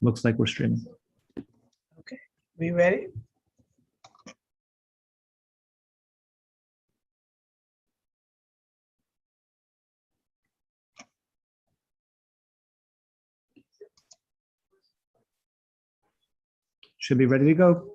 Looks like we're streaming. Okay, we ready? Should be ready to go.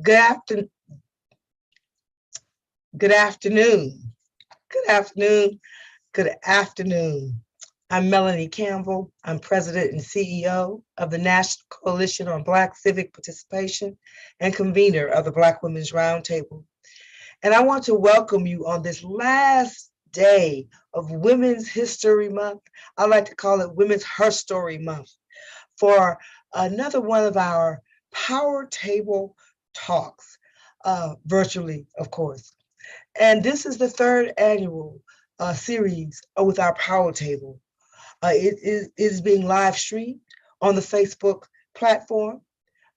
Good afternoon. Good afternoon. Good afternoon. Good afternoon. I'm Melanie Campbell. I'm President and CEO of the National Coalition on Black Civic Participation and convener of the Black Women's Roundtable. And I want to welcome you on this last day of Women's History Month. I like to call it Women's Her Story Month, for another one of our Power Table talks, virtually, of course. And this is the third annual series with our Power Table. It is being live streamed on the Facebook platform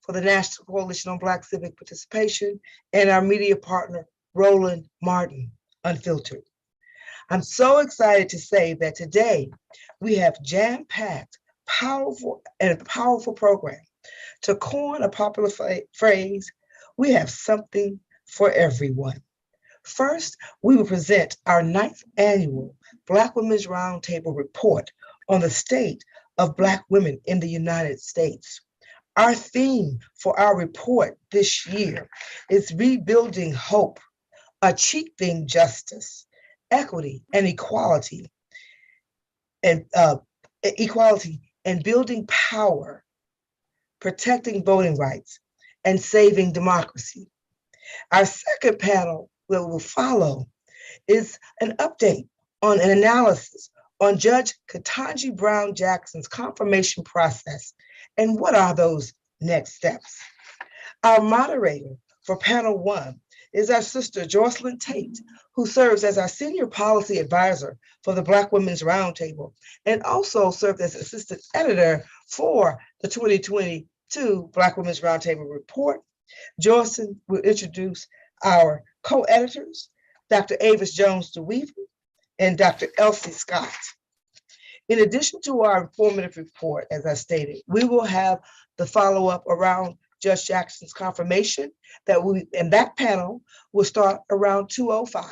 for the National Coalition on Black Civic Participation and our media partner, Roland Martin, Unfiltered. I'm so excited to say that today we have jam-packed, powerful program. To coin a popular phrase, we have something for everyone. First, we will present our 9th annual Black Women's Roundtable report on the state of Black women in the United States. Our theme for our report this year is rebuilding hope, achieving justice, equity, and equality, and building power, protecting voting rights, and saving democracy. Our second panel that will follow is an update on an analysis on Judge Ketanji Brown Jackson's confirmation process and what are those next steps. Our moderator for panel 1 is our sister Jocelyn Tate, who serves as our senior policy advisor for the Black Women's Roundtable and also served as assistant editor for the 2022 Black Women's Roundtable report. Jocelyn will introduce our co-editors, Dr. Avis Jones-DeWeaver and Dr. Elsie Scott. In addition to our informative report, as I stated, we will have the follow-up around Judge Jackson's confirmation and that panel will start around 2:05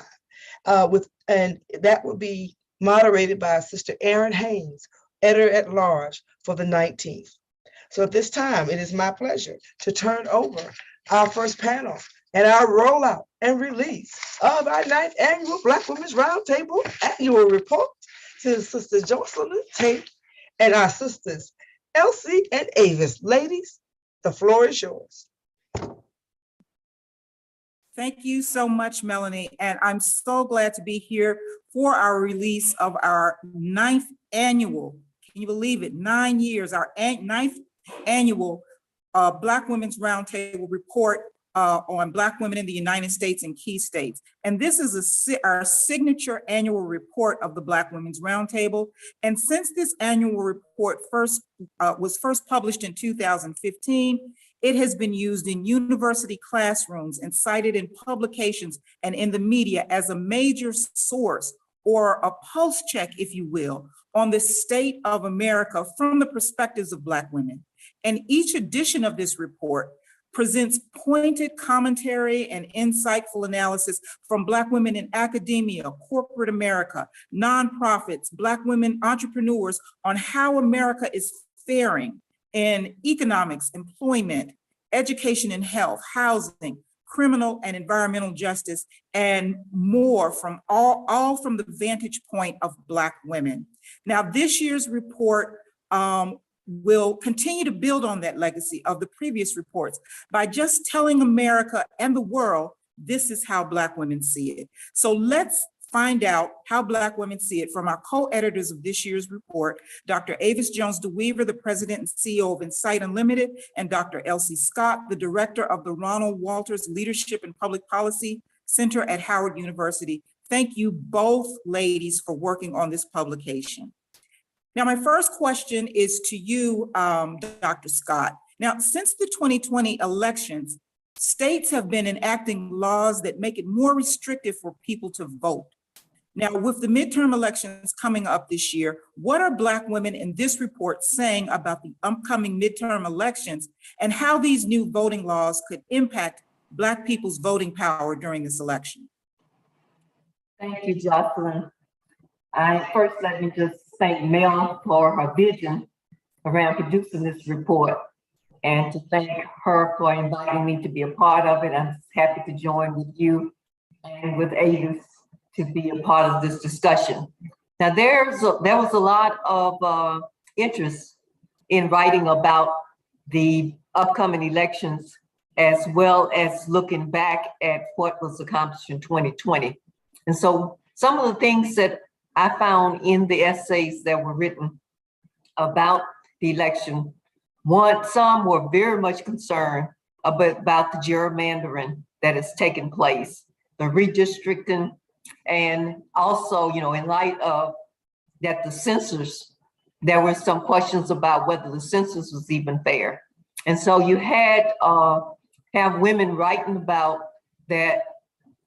and that will be moderated by Sister Erin Haynes, editor-at-large for the 19th. So at this time, it is my pleasure to turn over our first panel and our rollout and release of our 9th annual Black Women's Roundtable annual report to Sister Jocelyn Tate and our sisters Elsie and Avis. Ladies, the floor is yours. Thank you so much, Melanie. And I'm so glad to be here for our release of our 9th annual, can you believe it, 9 years, our 9th annual Black Women's Roundtable report on Black women in the United States and key states. And this is our signature annual report of the Black Women's Roundtable. And since this annual report was first published in 2015, it has been used in university classrooms and cited in publications and in the media as a major source or a pulse check, if you will, on the state of America from the perspectives of Black women. And each edition of this report presents pointed commentary and insightful analysis from Black women in academia, corporate America, nonprofits, Black women entrepreneurs on how America is faring in economics, employment, education and health, housing, criminal and environmental justice, and more from all from the vantage point of Black women. Now, this year's report will continue to build on that legacy of the previous reports by just telling America and the world, this is how Black women see it. So let's find out how Black women see it from our co-editors of this year's report, Dr. Avis Jones-DeWeaver, the president and CEO of Insight Unlimited, and Dr. Elsie Scott, the director of the Ronald Walters Leadership and Public Policy Center at Howard University. Thank you both ladies for working on this publication. Now, my first question is to you, Dr. Scott. Now, since the 2020 elections, states have been enacting laws that make it more restrictive for people to vote. Now, with the midterm elections coming up this year, what are Black women in this report saying about the upcoming midterm elections and how these new voting laws could impact Black people's voting power during this election? Thank you, Jocelyn. First, let me just thank Mel for her vision around producing this report and to thank her for inviting me to be a part of it. I'm happy to join with you and with Avis to be a part of this discussion. Now, there was a lot of interest in writing about the upcoming elections, as well as looking back at what was accomplished in 2020. And so some of the things that I found in the essays that were written about the election, some were very much concerned about the gerrymandering that has taken place, the redistricting, and also, in light of that, the census, there were some questions about whether the census was even fair. And so you have women writing about that.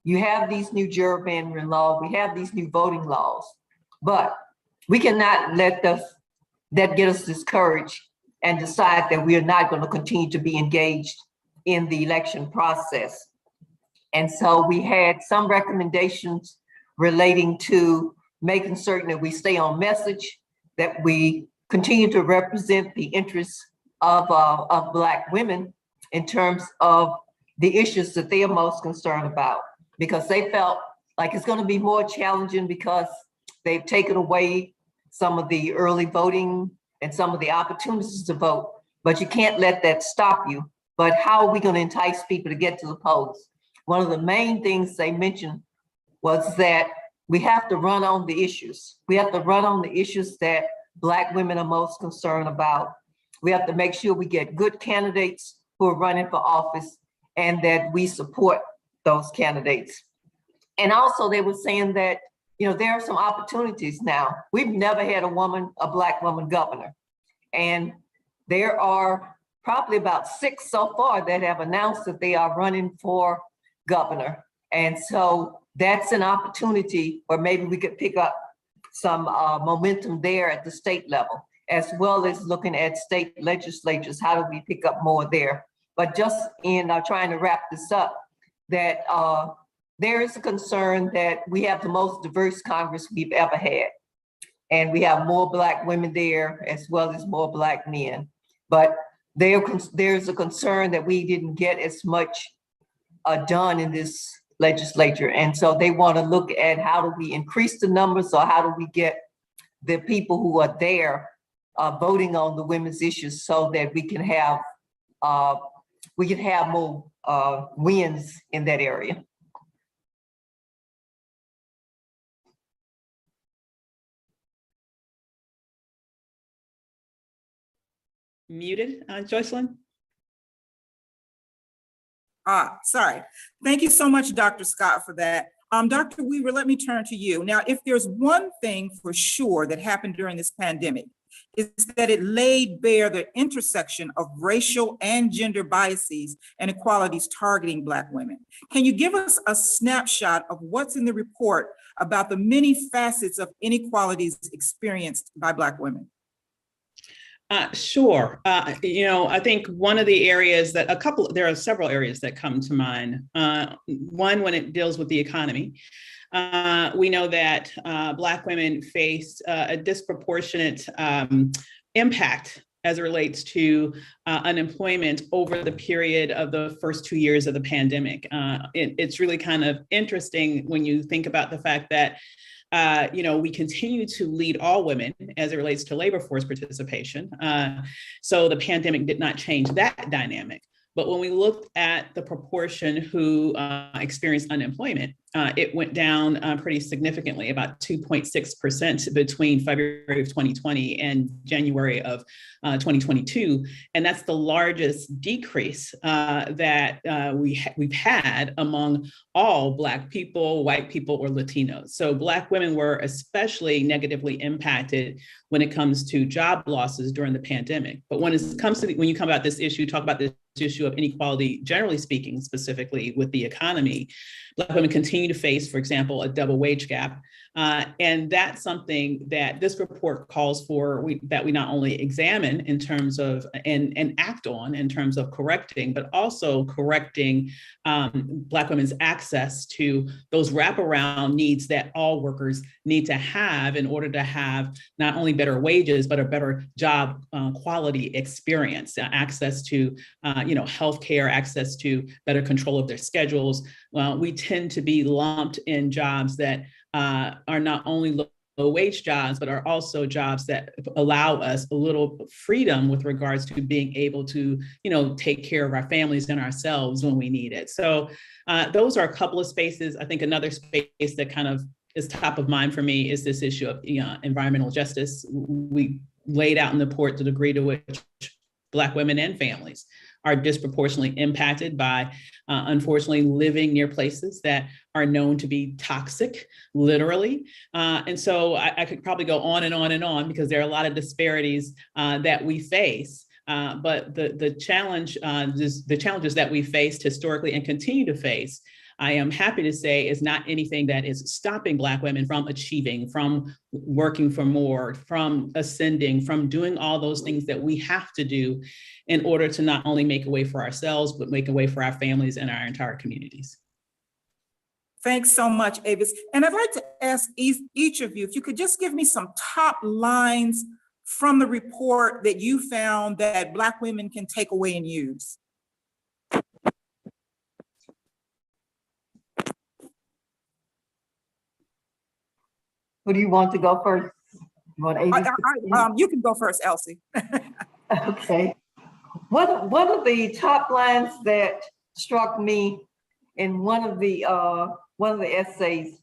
You have these new gerrymandering laws, we have these new voting laws, but we cannot let that get us discouraged and decide that we are not going to continue to be engaged in the election process. And so we had some recommendations relating to making certain that we stay on message, that we continue to represent the interests of Black women in terms of the issues that they are most concerned about, because they felt like it's going to be more challenging because they've taken away some of the early voting and some of the opportunities to vote, but you can't let that stop you. But how are we going to entice people to get to the polls? One of the main things they mentioned was that we have to run on the issues. We have to run on the issues that Black women are most concerned about. We have to make sure we get good candidates who are running for office and that we support those candidates. And also they were saying that, there are some opportunities now. We've never had a Black woman governor. And there are probably about 6 so far that have announced that they are running for governor. And so that's an opportunity where maybe we could pick up some momentum there at the state level, as well as looking at state legislatures. How do we pick up more there? But just in trying to wrap this up, that there is a concern that we have the most diverse Congress we've ever had. And we have more Black women there, as well as more Black men. But there's a concern that we didn't get as much done in this legislature. And so they want to look at how do we increase the numbers, or how do we get the people who are there voting on the women's issues so that we can have more wins in that area. Muted, Joycelyn? Sorry. Thank you so much, Dr. Scott, for that. Dr. Weaver, let me turn to you. Now, if there's one thing for sure that happened during this pandemic, is that it laid bare the intersection of racial and gender biases and inequalities targeting Black women. Can you give us a snapshot of what's in the report about the many facets of inequalities experienced by Black women? Sure. I think one of the areas there are several areas that come to mind. One, when it deals with the economy, we know that Black women face a disproportionate impact as it relates to unemployment over the period of the first 2 years of the pandemic. It's really kind of interesting when you think about the fact that we continue to lead all women as it relates to labor force participation. So the pandemic did not change that dynamic. But when we looked at the proportion who experienced unemployment, it went down pretty significantly, about 2.6% between February of 2020 and January of 2022. And that's the largest decrease that we've had among all Black people, white people, or Latinos. So Black women were especially negatively impacted when it comes to job losses during the pandemic. But when it comes to when you come about this issue, talk about this issue of inequality, generally speaking, specifically with the economy, Black women continue to face, for example, a double wage gap. And that's something that this report calls for, that we not only examine in terms of, and act on in terms of correcting, but also correcting Black women's access to those wraparound needs that all workers need to have in order to have not only better wages, but a better job quality experience, access to healthcare, access to better control of their schedules. We tend to be lumped in jobs that are not only low wage jobs, but are also jobs that allow us a little freedom with regards to being able to, take care of our families and ourselves when we need it. So those are a couple of spaces. I think another space that kind of is top of mind for me is this issue of environmental justice. We laid out in the report the degree to which Black women and families are disproportionately impacted by, unfortunately, living near places that are known to be toxic, literally. And so I could probably go on and on and on, because there are a lot of disparities that we face. But the challenges that we faced historically and continue to face, I am happy to say, is not anything that is stopping Black women from achieving, from working for more, from ascending, from doing all those things that we have to do in order to not only make a way for ourselves, but make a way for our families and our entire communities. Thanks so much, Avis. And I'd like to ask each of you, if you could just give me some top lines from the report that you found that Black women can take away and use. Who do you want to go first? You want Avis? You can go first, Elsie. Okay. One of the top lines that struck me in one of the essays,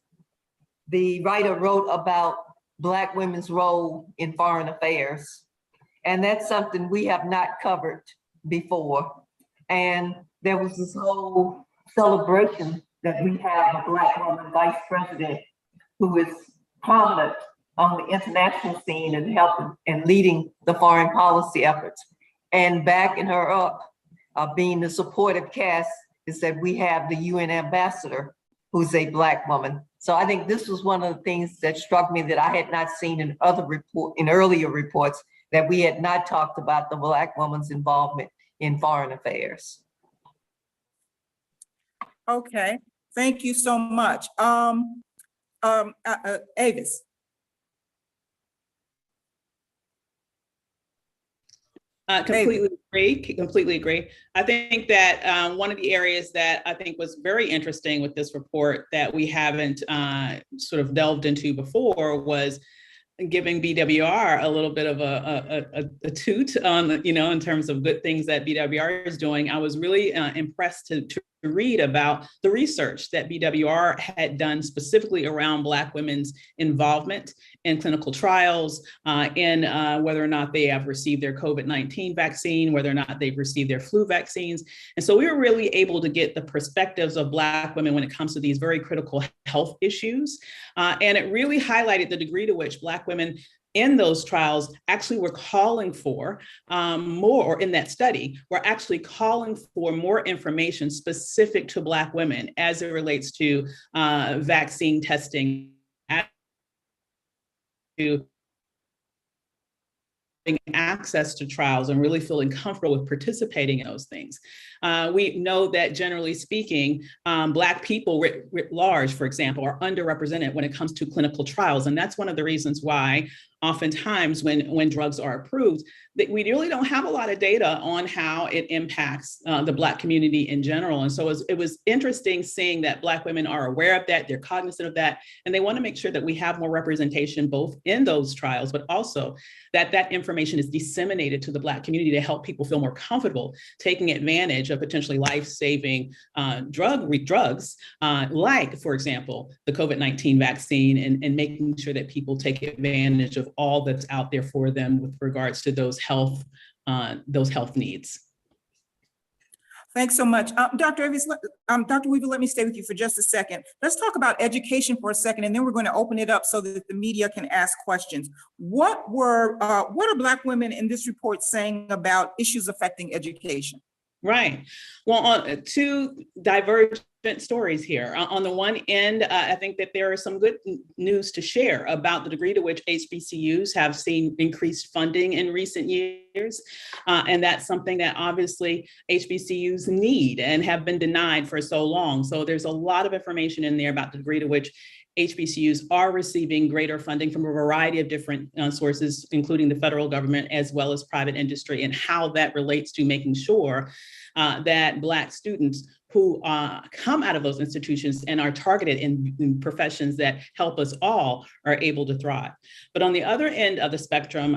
the writer wrote about Black women's role in foreign affairs. And that's something we have not covered before. And there was this whole celebration that we have a Black woman vice president who is prominent on the international scene and helping and leading the foreign policy efforts. And backing her up, being the supportive cast, is that we have the UN ambassador, who's a Black woman. So I think this was one of the things that struck me that I had not seen in earlier reports, that we had not talked about the Black woman's involvement in foreign affairs. Okay, thank you so much. Avis. Completely agree. I think that one of the areas that I think was very interesting with this report that we haven't sort of delved into before was giving BWR a little bit of a toot on, in terms of good things that BWR is doing. I was really impressed to read about the research that BWR had done specifically around Black women's involvement in clinical trials, in whether or not they have received their COVID-19 vaccine, whether or not they've received their flu vaccines. And so we were really able to get the perspectives of Black women when it comes to these very critical health issues. And it really highlighted the degree to which Black women in those trials actually were calling for more, or in that study, were actually calling for more information specific to Black women as it relates to vaccine testing, to access to trials and really feeling comfortable with participating in those things. We know that generally speaking, Black people writ large, for example, are underrepresented when it comes to clinical trials. And that's one of the reasons why oftentimes when drugs are approved, that we really don't have a lot of data on how it impacts the Black community in general. And so it was interesting seeing that Black women are aware of that, they're cognizant of that, and they want to make sure that we have more representation both in those trials, but also that that information is disseminated to the Black community to help people feel more comfortable taking advantage advantage of potentially life-saving drugs, like, for example, the COVID-19 vaccine, and making sure that people take advantage of all that's out there for them with regards to those health needs. Thanks so much. Dr. Weaver, let me stay with you for just a second. Let's talk about education for a second, and then we're going to open it up so that the media can ask questions. What are Black women in this report saying about issues affecting education? Right. Well, on two divergent stories here. On the one end, I think that there is some good news to share about the degree to which HBCUs have seen increased funding in recent years. And that's something that obviously HBCUs need and have been denied for so long. So there's a lot of information in there about the degree to which HBCUs are receiving greater funding from a variety of different sources, including the federal government as well as private industry, and how that relates to making sure that Black students who come out of those institutions and are targeted in professions that help us all are able to thrive. But on the other end of the spectrum,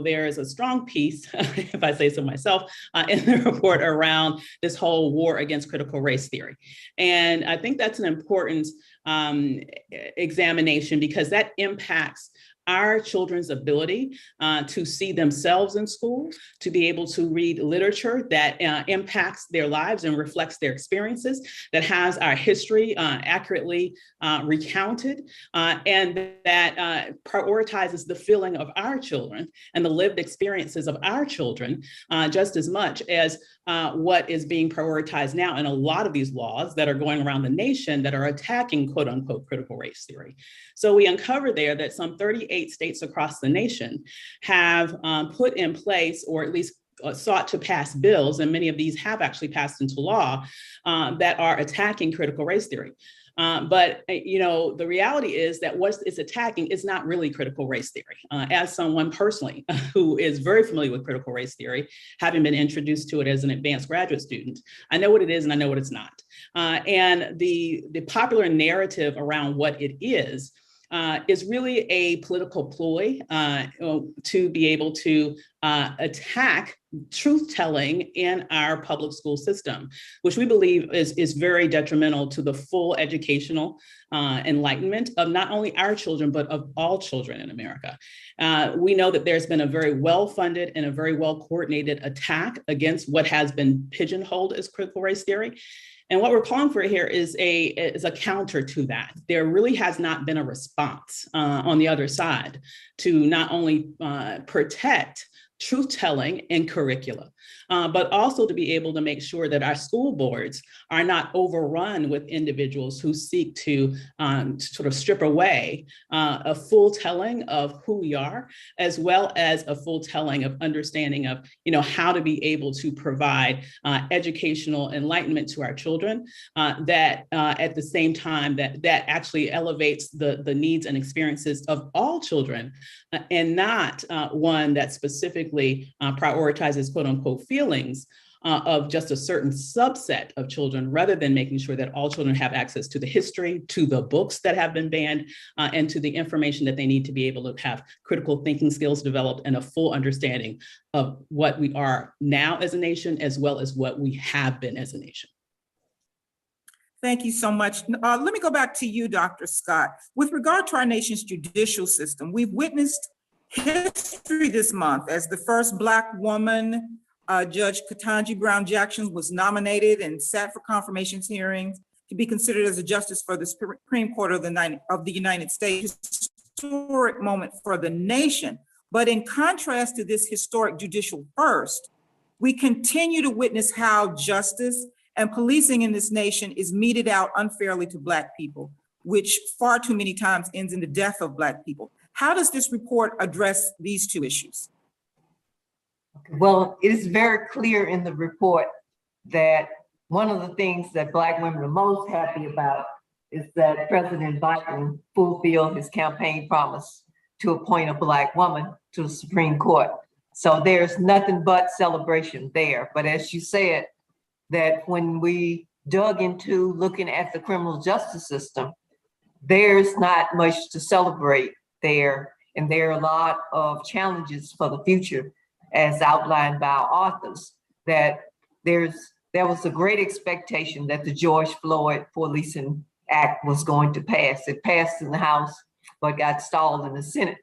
there is a strong piece, if I say so myself, in the report around this whole war against critical race theory. And I think that's an important examination, because that impacts our children's ability to see themselves in school, to be able to read literature that impacts their lives and reflects their experiences, that has our history accurately recounted, and that prioritizes the feeling of our children and the lived experiences of our children just as much as what is being prioritized now in a lot of these laws that are going around the nation that are attacking quote unquote critical race theory. So we uncover there that some 38 states across the nation have put in place, or at least sought to pass bills, and many of these have actually passed into law, that are attacking critical race theory. But the reality is that what it's attacking is not really critical race theory. As someone personally who is very familiar with critical race theory, having been introduced to it as an advanced graduate student, I know what it is and I know what it's not. And the popular narrative around what it is really a political ploy to be able to attack truth-telling in our public school system, which we believe is very detrimental to the full educational enlightenment of not only our children, but of all children in America. We know that there's been a very well-funded and a very well-coordinated attack against what has been pigeonholed as critical race theory. And what we're calling for here is a counter to that. There really has not been a response on the other side to not only protect truth-telling in curricula, but also to be able to make sure that our school boards are not overrun with individuals who seek to sort of strip away a full telling of who we are, as well as a full telling of understanding of how to be able to provide educational enlightenment to our children, that at the same time that actually elevates the needs and experiences of all children, and not one that specifically prioritizes quote unquote feelings of just a certain subset of children, rather than making sure that all children have access to the history, to the books that have been banned, and to the information that they need to be able to have critical thinking skills developed and a full understanding of what we are now as a nation, as well as what we have been as a nation. Thank you so much. Let me go back to you, Dr. Scott. With regard to our nation's judicial system, we've witnessed history this month as the first Black woman, Judge Ketanji Brown Jackson, was nominated and sat for confirmation hearings to be considered as a justice for the Supreme Court of the United States. Historic moment for the nation. But in contrast to this historic judicial first, we continue to witness how justice and policing in this nation is meted out unfairly to Black people, which far too many times ends in the death of Black people. How does this report address these two issues? Well, it is very clear in the report that one of the things that Black women are most happy about is that President Biden fulfilled his campaign promise to appoint a Black woman to the Supreme Court. So there's nothing but celebration there. But as you said, that when we dug into looking at the criminal justice system, there's not much to celebrate there. And there are a lot of challenges for the future, as outlined by our authors, that there's there was a great expectation that the George Floyd Policing Act was going to pass. It passed in the House, but got stalled in the Senate.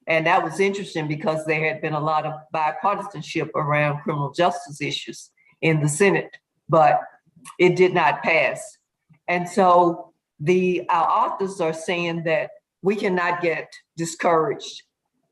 And that was interesting because there had been a lot of bipartisanship around criminal justice issues in the Senate, but it did not pass. And so our authors are saying that we cannot get discouraged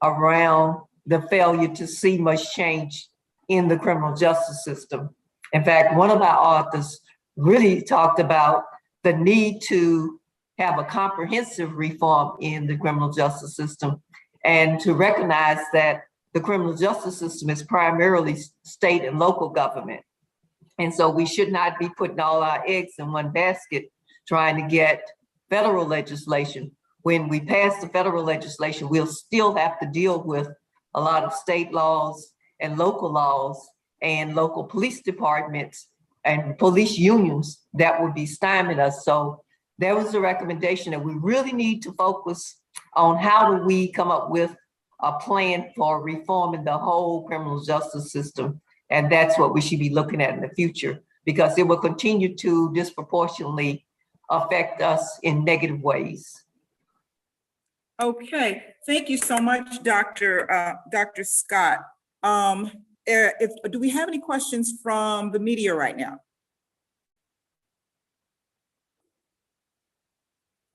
around the failure to see much change in the criminal justice system. In fact, one of our authors really talked about the need to have a comprehensive reform in the criminal justice system and to recognize that the criminal justice system is primarily state and local government. And so we should not be putting all our eggs in one basket trying to get federal legislation. When we pass the federal legislation, we'll still have to deal with a lot of state laws and local police departments and police unions that would be stymieing us. So there was a recommendation that we really need to focus on how do we come up with a plan for reforming the whole criminal justice system. And that's what we should be looking at in the future, because it will continue to disproportionately affect us in negative ways. Okay, thank you so much, Dr. Scott. Do we have any questions from the media right now?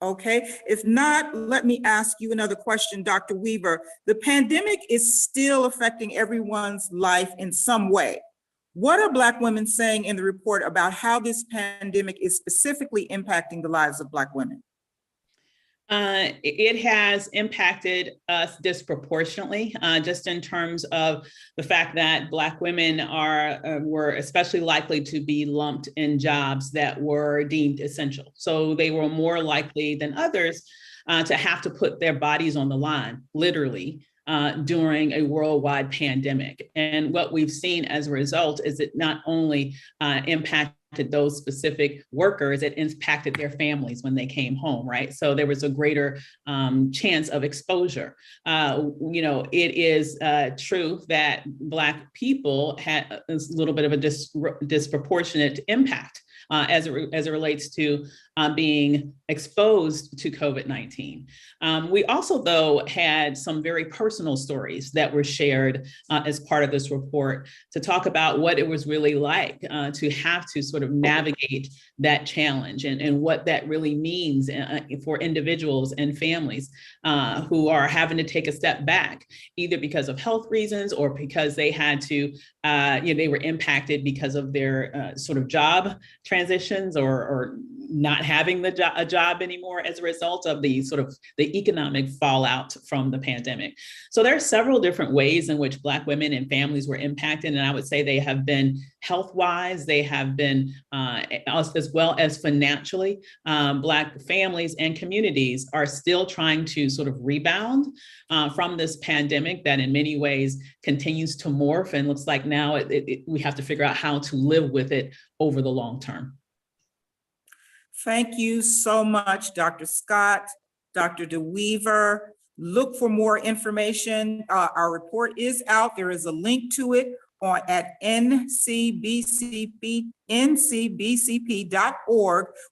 Okay, if not, let me ask you another question, Dr. Weaver. The pandemic is still affecting everyone's life in some way. What are Black women saying in the report about how this pandemic is specifically impacting the lives of Black women? It has impacted us disproportionately, just in terms of the fact that Black women were especially likely to be lumped in jobs that were deemed essential. So they were more likely than others to have to put their bodies on the line, literally, during a worldwide pandemic. And what we've seen as a result is it not only impacted those specific workers, it impacted their families when they came home, right? So there was a greater chance of exposure. It is true that Black people had a little bit of a disproportionate impact as it relates to being exposed to COVID-19. We also, though, had some very personal stories that were shared as part of this report to talk about what it was really like to have to sort of navigate that challenge and what that really means for individuals and families who are having to take a step back, either because of health reasons or because they had to, they were impacted because of their sort of job transitions or not having a job anymore as a result of the economic fallout from the pandemic. So there are several different ways in which Black women and families were impacted. And I would say they have been health-wise, they have been as well as financially. Black families and communities are still trying to sort of rebound from this pandemic that in many ways continues to morph and looks like now we have to figure out how to live with it over the long term. Thank you so much, Dr. Scott, Dr. DeWeaver. Look for more information. Our report is out. There is a link to it at ncbcp.org,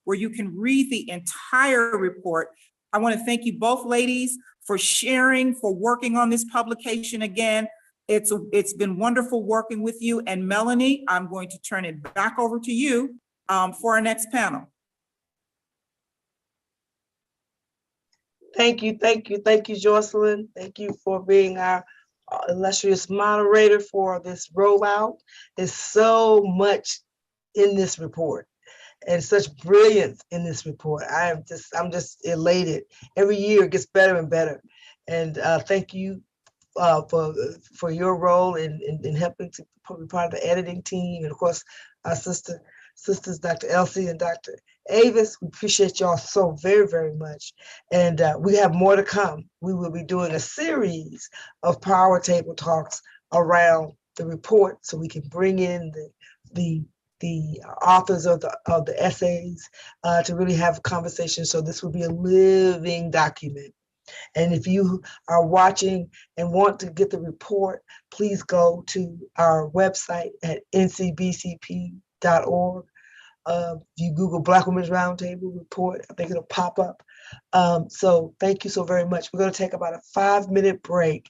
where you can read the entire report. I want to thank you both ladies for sharing, for working on this publication again. It's been wonderful working with you. And Melanie, I'm going to turn it back over to you for our next panel. Thank you, Jocelyn. Thank you for being our illustrious moderator for this rollout. There's so much in this report and such brilliance in this report. I'm just elated. Every year it gets better and better. And thank you for your role in helping to be part of the editing team, and of course our sisters, Dr. Elsie and Dr. Avis. We appreciate y'all so very, very much. And we have more to come. We will be doing a series of power table talks around the report, so we can bring in the authors of the essays to really have a conversation. So this will be a living document. And if you are watching and want to get the report, please go to our website at ncbcp.org. BWR.org. You Google Black Women's Roundtable report, I think it'll pop up. So thank you so very much. We're going to take about a 5-minute break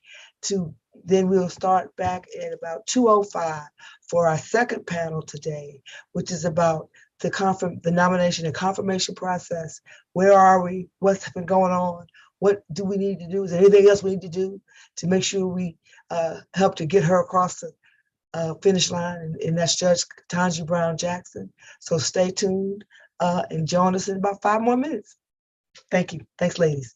then we'll start back at about 2:05 for our second panel today, which is about the nomination and confirmation process. Where are we? What's been going on? What do we need to do? Is there anything else we need to do to make sure we help to get her across the finish line? And that's Judge Ketanji Brown Jackson. So stay tuned and join us in about 5 more minutes. Thank you. Thanks, ladies.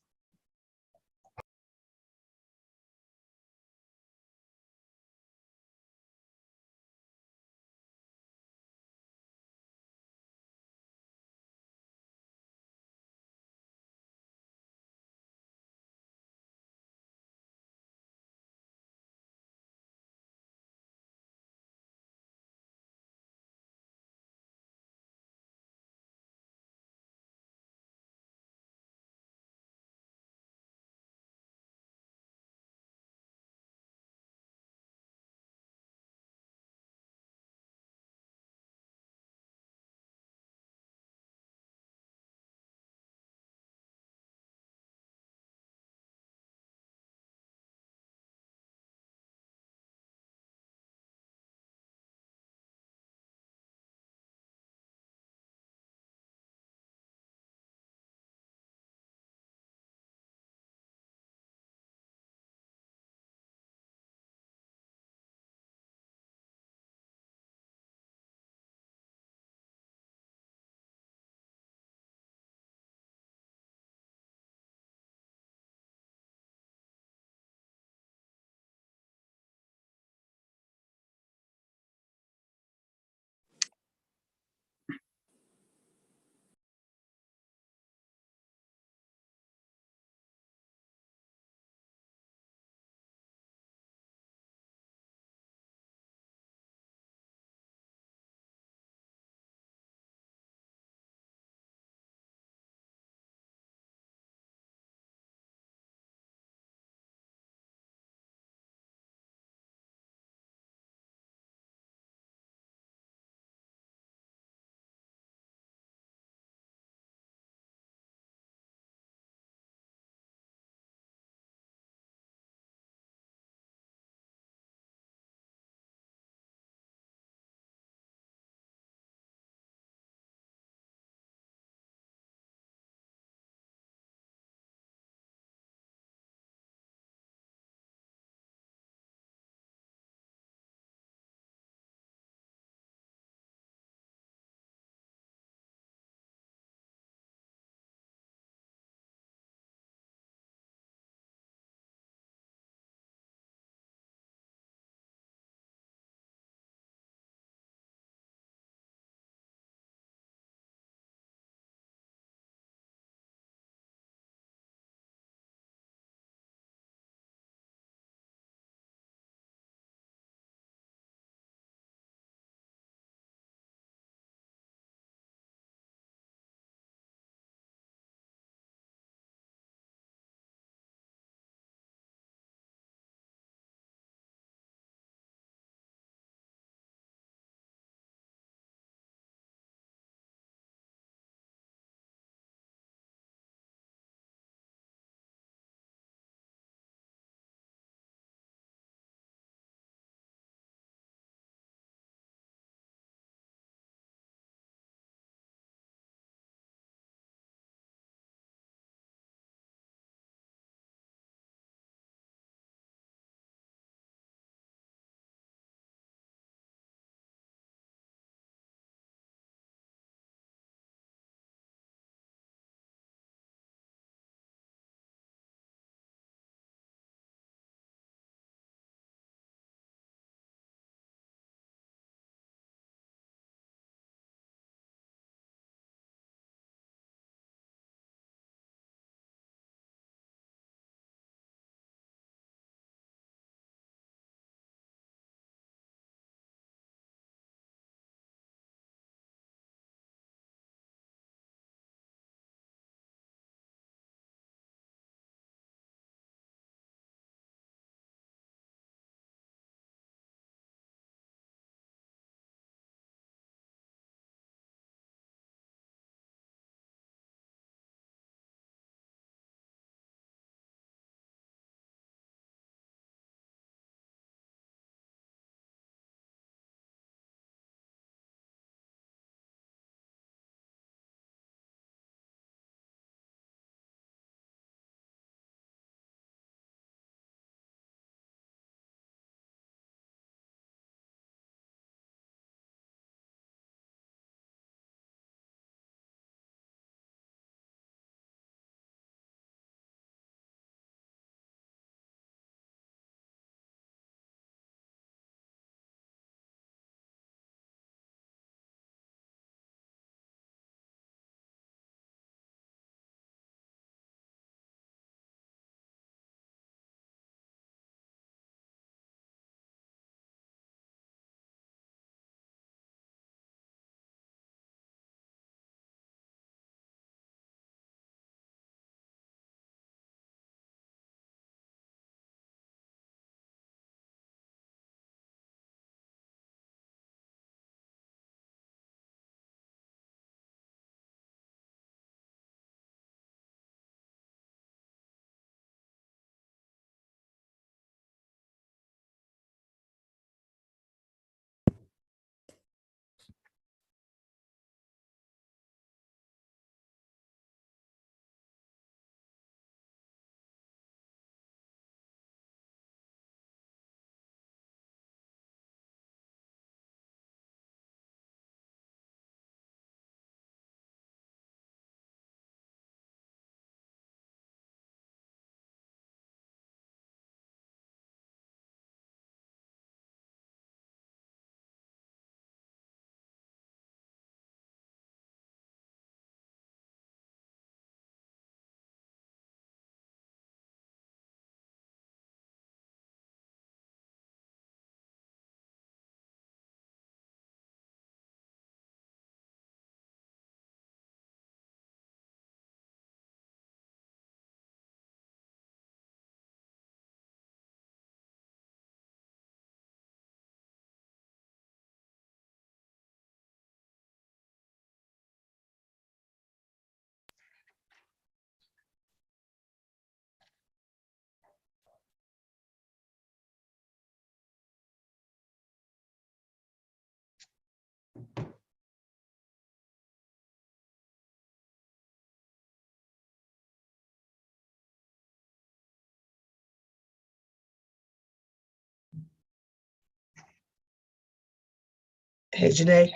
Hey, Janae.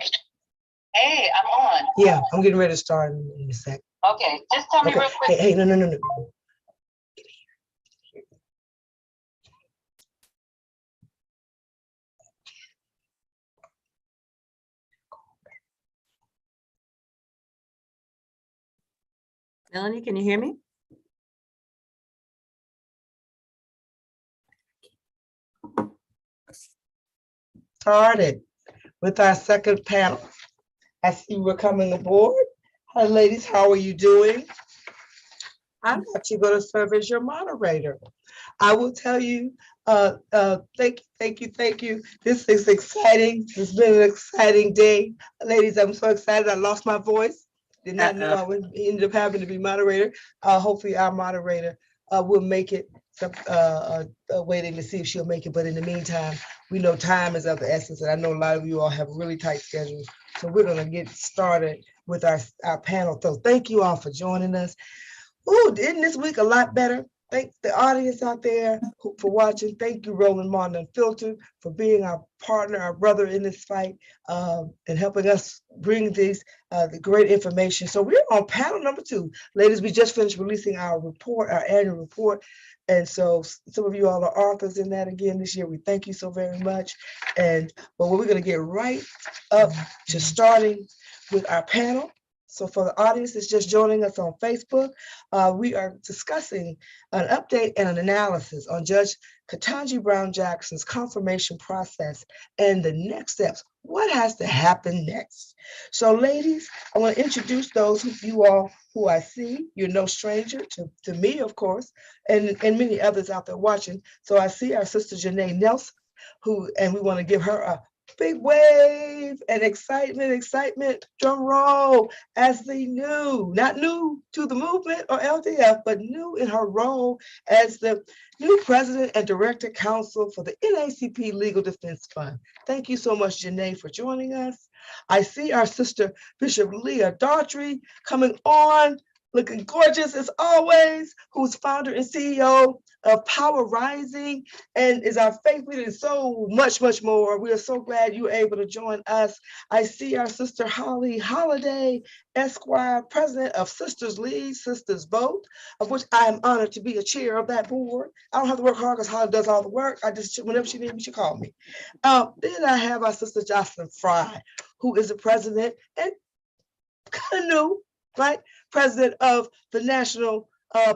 Hey, I'm on. Yeah, I'm getting ready to start in a sec. Okay, just tell me Okay. real quick. Hey, no. Melanie, can you hear me? Started with our second panel. I see we're coming aboard. Hi, ladies, how are you doing? I'm actually going to serve as your moderator. I will tell you, thank you. This is exciting. It's been an exciting day. Ladies, I'm so excited. I lost my voice. Did not know I would end up having to be moderator. Hopefully our moderator will make it, waiting to see if she'll make it. But in the meantime, we know time is of the essence, and I know a lot of you all have really tight schedules. So we're going to get started with our panel. So thank you all for joining us. Ooh, isn't this week a lot better? Thank the audience out there for watching. Thank you, Roland Martin Unfiltered, for being our partner, our brother in this fight, and helping us bring the great information. So we're on panel number 2. Ladies, we just finished releasing our report, our annual report. And so some of you all are authors in that again this year. We thank you so very much. But we're going to get right up to starting with our panel. So for the audience that's just joining us on Facebook, we are discussing an update and an analysis on Judge Ketanji Brown Jackson's confirmation process and the next steps. What has to happen next? So ladies, I want to introduce those who I see. You're no stranger to me, of course, and many others out there watching. So I see our sister Janae Nelson, and we want to give her a big wave and excitement, drum roll, as the not new to the movement or LDF, but new in her role as the new president and director counsel for the NAACP Legal Defense Fund. Thank you so much, Janae, for joining us. I see our sister, Bishop Leah Daughtry, coming on, looking gorgeous as always, who's founder and CEO of Power Rising and is our faith leader and so much more. We are so glad you were able to join us. I see our sister Holly Holiday, Esquire, president of Sisters Lead, Sisters Vote, of which I am honored to be a chair of that board. I don't have to work hard because Holly does all the work. I just, whenever she needs me, she call me. Then I have our sister Jocelyn Fry, who is the president and kind of new, right? President of the National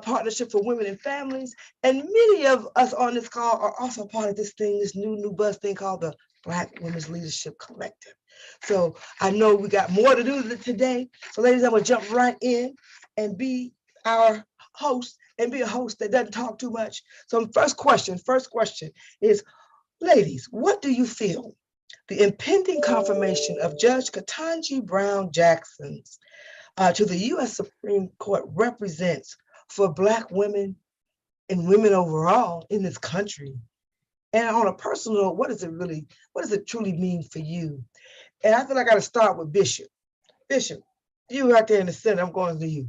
Partnership for Women and Families. And many of us on this call are also part of this thing, this new buzz thing called the Black Women's Leadership Collective. So I know we got more to do today. So ladies, I'm gonna jump right in and be our host and be a host that doesn't talk too much. So first question is, ladies, what do you feel the impending confirmation of Judge Ketanji Brown Jackson's to the U.S. Supreme Court represents for Black women and women overall in this country? And on a personal note, what does it truly mean for you? And I feel like I gotta start with Bishop. Bishop, you right there in the center, I'm going to you.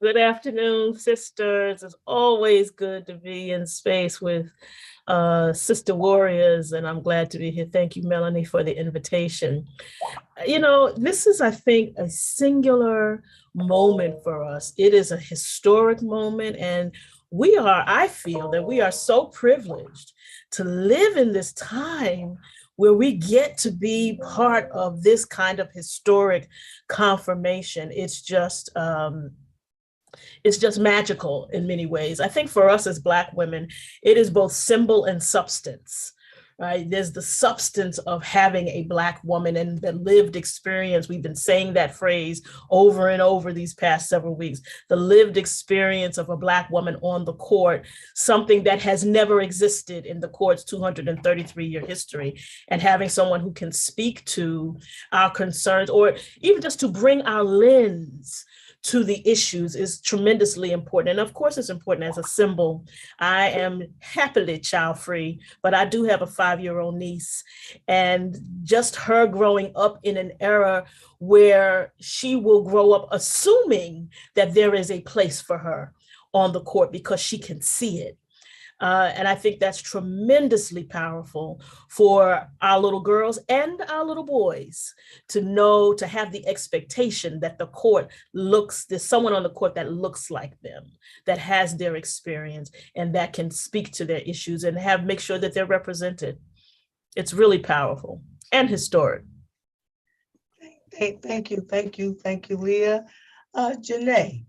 Good afternoon, sisters. It's always good to be in space with sister warriors, and I'm glad to be here. Thank you, Melanie, for the invitation. You know, this is, I think, a singular moment for us. It is a historic moment, and I feel that we are so privileged to live in this time where we get to be part of this kind of historic confirmation. It's just magical in many ways. I think for us as Black women, it is both symbol and substance, right? There's the substance of having a Black woman and the lived experience. We've been saying that phrase over and over these past several weeks, the lived experience of a Black woman on the court, something that has never existed in the court's 233-year history, and having someone who can speak to our concerns or even just to bring our lens to the issues is tremendously important. And of course, it's important as a symbol. I am happily child-free, but I do have a 5-year-old niece, and just her growing up in an era where she will grow up assuming that there is a place for her on the court because she can see it. And I think that's tremendously powerful for our little girls and our little boys to know, to have the expectation that the court there's someone on the court that looks like them, that has their experience, and that can speak to their issues and make sure that they're represented. It's really powerful and historic. Thank you, Leah. Janae.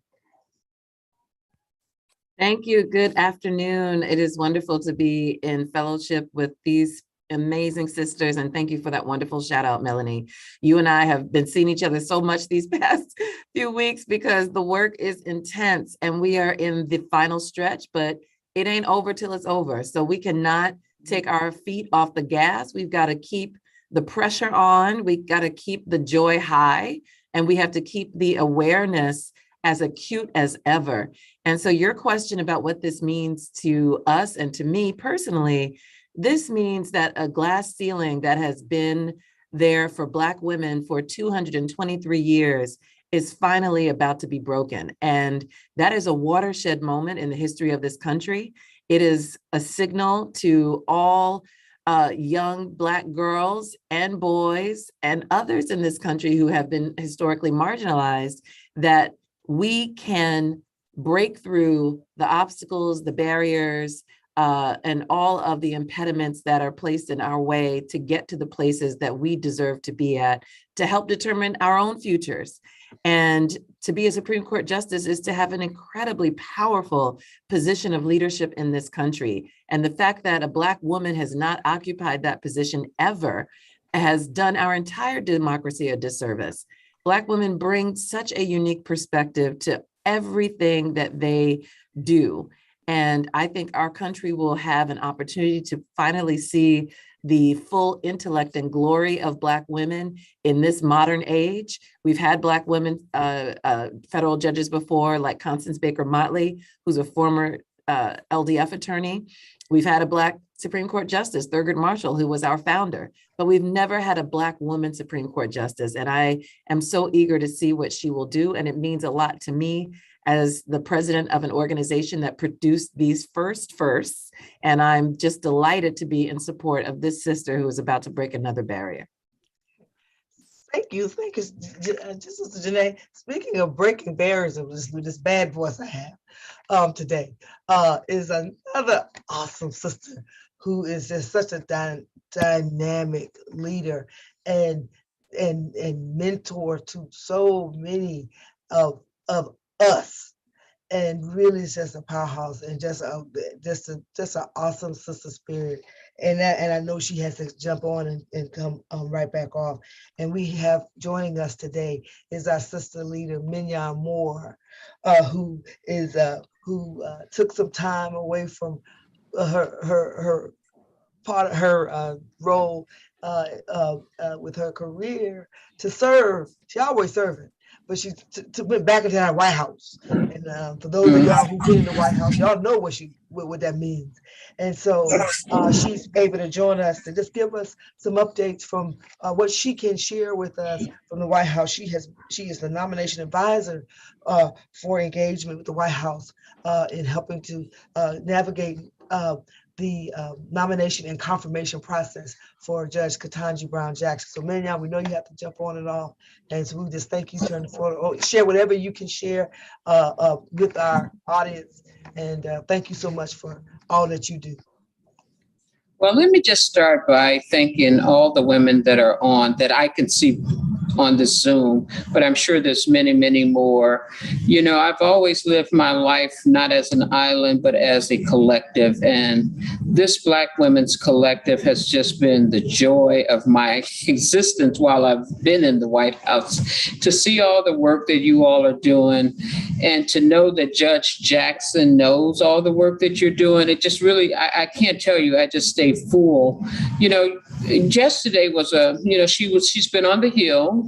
Thank you. Good afternoon. It is wonderful to be in fellowship with these amazing sisters. And thank you for that wonderful shout out, Melanie. You and I have been seeing each other so much these past few weeks because the work is intense and we are in the final stretch, but it ain't over till it's over. So we cannot take our feet off the gas. We've got to keep the pressure on. We got to keep the joy high, and we have to keep the awareness as acute as ever. And so your question about what this means to us and to me personally, this means that a glass ceiling that has been there for Black women for 223 years is finally about to be broken. And that is a watershed moment in the history of this country. It is a signal to all young Black girls and boys and others in this country who have been historically marginalized that we can break through the obstacles, the barriers, and all of the impediments that are placed in our way to get to the places that we deserve to be at, to help determine our own futures. And to be a Supreme Court justice is to have an incredibly powerful position of leadership in this country. And the fact that a Black woman has not occupied that position ever has done our entire democracy a disservice. Black women bring such a unique perspective to everything that they do. And I think our country will have an opportunity to finally see the full intellect and glory of Black women in this modern age. We've had Black women federal judges before, like Constance Baker Motley, who's a former LDF attorney. We've had a Black Supreme Court Justice, Thurgood Marshall, who was our founder, but we've never had a Black woman Supreme Court Justice. And I am so eager to see what she will do. And it means a lot to me as the president of an organization that produced these firsts. And I'm just delighted to be in support of this sister who is about to break another barrier. Thank you, Sister Janae. Speaking of breaking barriers with this bad voice I have today, is another awesome sister who is just such a dynamic leader and mentor to so many of us, and really is just a powerhouse and just an awesome sister spirit. And I know she has to jump on and come right back off. And we have joining us today is our sister leader, Mignon Moore, who took some time away from her part of her role with her career to serve. She always serving, but she went back into that White House. And for those of y'all who've been in the White House, y'all know what that means. And so she's able to join us to just give us some updates from what she can share with us from the White House. She is the nomination advisor for engagement with the White House in helping to navigate the nomination and confirmation process for Judge Ketanji Brown Jackson. So Mignon, we know you have to jump on and off. And so we just thank you, turn the floor, share whatever you can share with our audience. And thank you so much for all that you do. Well, let me just start by thanking all the women that are on, that I can see on the Zoom, but I'm sure there's many, many more. You know, I've always lived my life not as an island, but as a collective. And this Black Women's Collective has just been the joy of my existence while I've been in the White House. To see all the work that you all are doing and to know that Judge Jackson knows all the work that you're doing, it just really, I can't tell you, I just stay full. You know, yesterday was she's been on the Hill,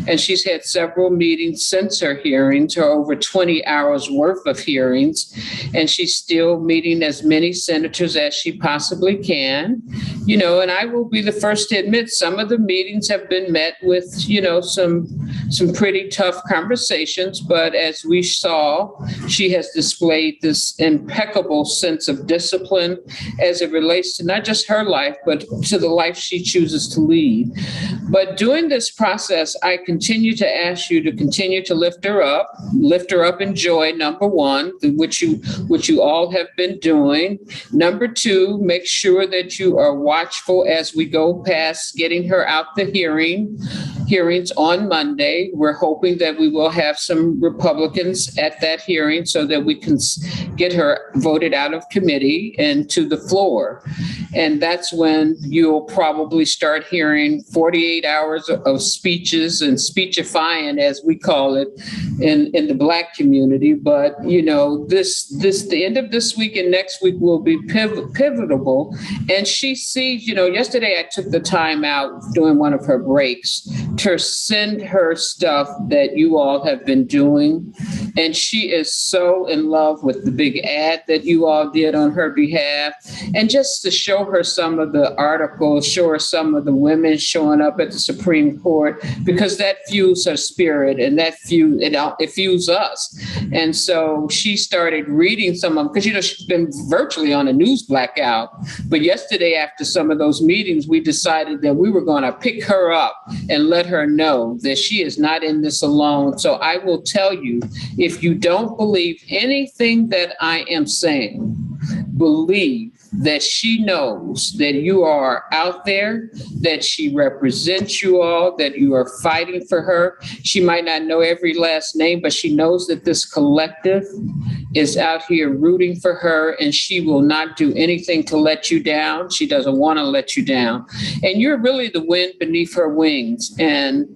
and she's had several meetings since her hearings, her over 20 hours worth of hearings, and she's still meeting as many senators as she possibly can. You know, and I will be the first to admit some of the meetings have been met with, you know, some some pretty tough conversations, but as we saw, she has displayed this impeccable sense of discipline as it relates to not just her life, but to the life she chooses to lead. But during this process, I continue to ask you to continue to lift her up in joy, number one, which you all have been doing. Number two, make sure that you are watchful as we go past getting her out the hearings on Monday. We're hoping that we will have some Republicans at that hearing so that we can get her voted out of committee and to the floor. And that's when you'll probably start hearing 48 hours of speeches and speechifying, as we call it in the Black community. But, the end of this week and next week will be pivotal. And she sees, yesterday I took the time out during one of her breaks to send her stuff that you all have been doing. And she is so in love with the big ad that you all did on her behalf. And just to show her some of the articles, show her some of the women showing up at the Supreme Court, because that fuels her spirit and it fuels us. And so she started reading some of them, because, she's been virtually on a news blackout. But yesterday, after some of those meetings, we decided that we were going to pick her up and let her know that she is not in this alone. So I will tell you, if you don't believe anything that I am saying, believe that she knows that you are out there, that she represents you all, that you are fighting for her. She might not know every last name, but she knows that this collective is out here rooting for her, and she will not do anything to let you down. She doesn't want to let you down. And you're really the wind beneath her wings. And,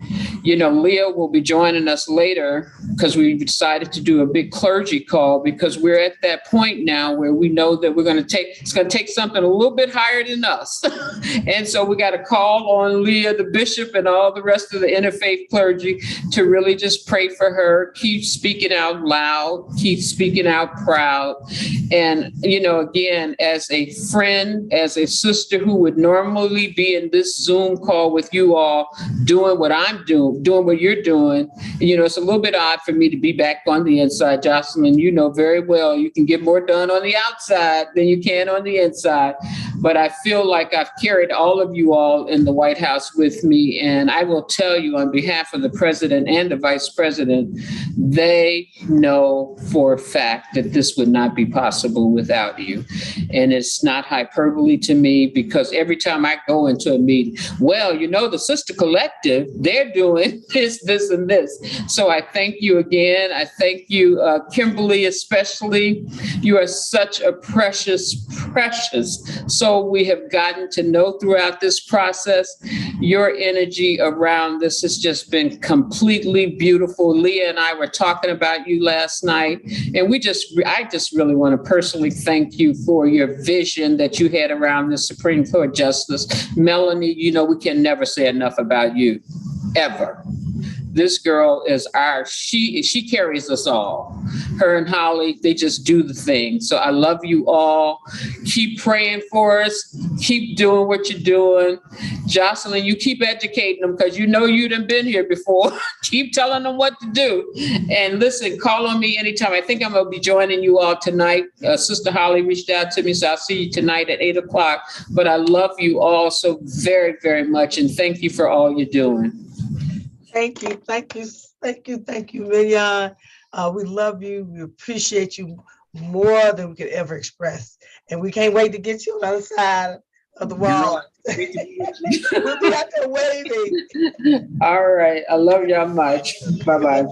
Leah will be joining us later, because we decided to do a big clergy call, because we're at that point now where we know that it's going to take something a little bit higher than us. And so we got to call on Leah, the bishop, and all the rest of the interfaith clergy to really just pray for her, keep speaking out loud, keep speaking out proud. And, again, as a friend, as a sister who would normally be in this Zoom call with you all, doing what I'm doing what you're doing, it's a little bit odd for me to be back on the inside. Jocelyn, you know very well, you can get more done on the outside than you can on the inside. But I feel like I've carried all of you all in the White House with me. And I will tell you, on behalf of the president and the vice president, they know for a fact that this would not be possible without you. And it's not hyperbole to me, because every time I go into a meeting, the Sister Collective, they're doing this, and this. So I thank you again. I thank you, Kimberly, especially. You are such a precious soul we have gotten to know throughout this process. Your energy around this has just been completely beautiful. Leah and I were talking about you last night, and I just really want to personally thank you for your vision that you had around the Supreme Court justice. Melanie, we can never say enough about you, ever. This girl is she carries us all. Her and Holly, they just do the thing. So I love you all. Keep praying for us. Keep doing what you're doing. Jocelyn, you keep educating them, because you done been here before. Keep telling them what to do. And listen, call on me anytime. I think I'm going to be joining you all tonight. Sister Holly reached out to me, so I'll see you tonight at 8:00. But I love you all so very, very much. And thank you for all you're doing. Thank you, Mignon. We love you. We appreciate you more than we could ever express. And we can't wait to get you on the other side of the wall. We'll be out there waiting. All right. I love y'all much. Bye-bye.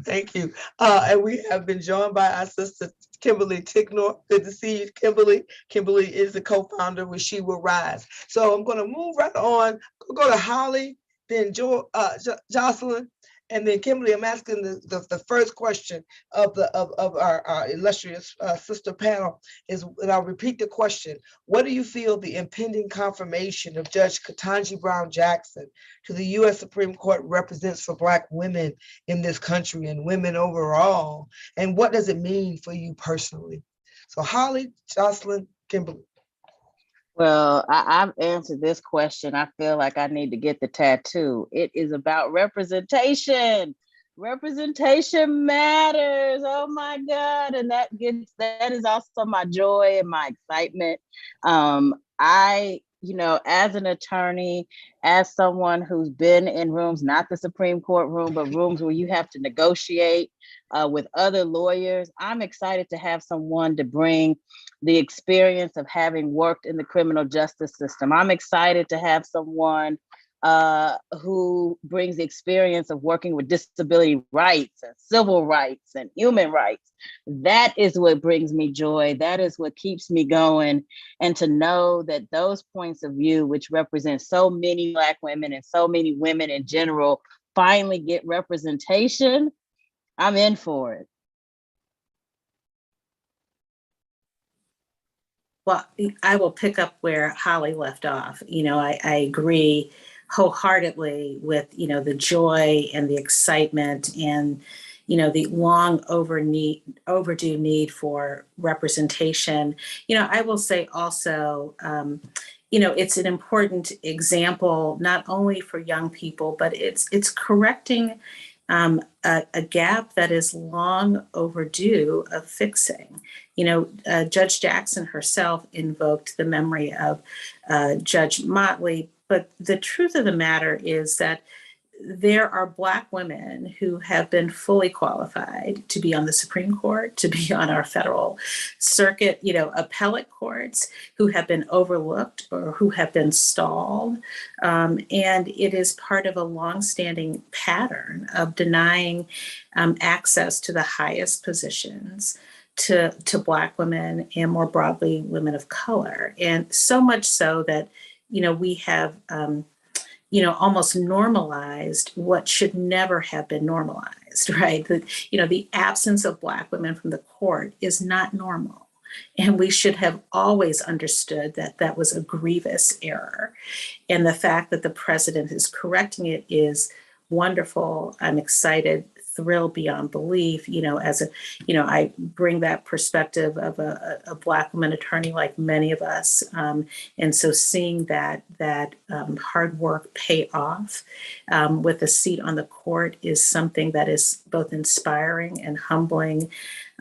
Thank you. And we have been joined by our sister, Kimberly Ticknor. Good to see you, Kimberly. Kimberly is the co-founder with She Will Rise. So I'm going to move right on. Go to Holly, then Jocelyn, and then Kimberly. I'm asking the first question of our illustrious sister panel is, and I'll repeat the question: what do you feel the impending confirmation of Judge Ketanji Brown Jackson to the U.S. Supreme Court represents for Black women in this country and women overall? And what does it mean for you personally? So Holly, Jocelyn, Kimberly. Well, I've answered this question. I feel like I need to get the tattoo. It is about representation. Representation matters. Oh my God. And that is also my joy and my excitement. As an attorney, as someone who's been in rooms, not the Supreme Court room, but rooms where you have to negotiate with other lawyers, I'm excited to have someone to bring the experience of having worked in the criminal justice system. I'm excited to have someone who brings the experience of working with disability rights and civil rights and human rights. That is what brings me joy. That is what keeps me going. And to know that those points of view, which represent so many Black women and so many women in general, finally get representation, I'm in for it. Well, I will pick up where Holly left off. I agree wholeheartedly with, the joy and the excitement and, the long overdue need for representation. I will say also, it's an important example, not only for young people, but it's correcting a gap that is long overdue of fixing. Judge Jackson herself invoked the memory of Judge Motley, but the truth of the matter is that there are Black women who have been fully qualified to be on the Supreme Court, to be on our federal circuit, appellate courts, who have been overlooked or who have been stalled. And it is part of a longstanding pattern of denying access to the highest positions to Black women and more broadly women of color. And so much so that, we have almost normalized what should never have been normalized, right? The absence of Black women from the court is not normal. And we should have always understood that that was a grievous error. And the fact that the president is correcting it is wonderful. I'm excited, thrilled beyond belief. I bring that perspective of a Black woman attorney like many of us. And so seeing that hard work pay off with a seat on the court is something that is both inspiring and humbling,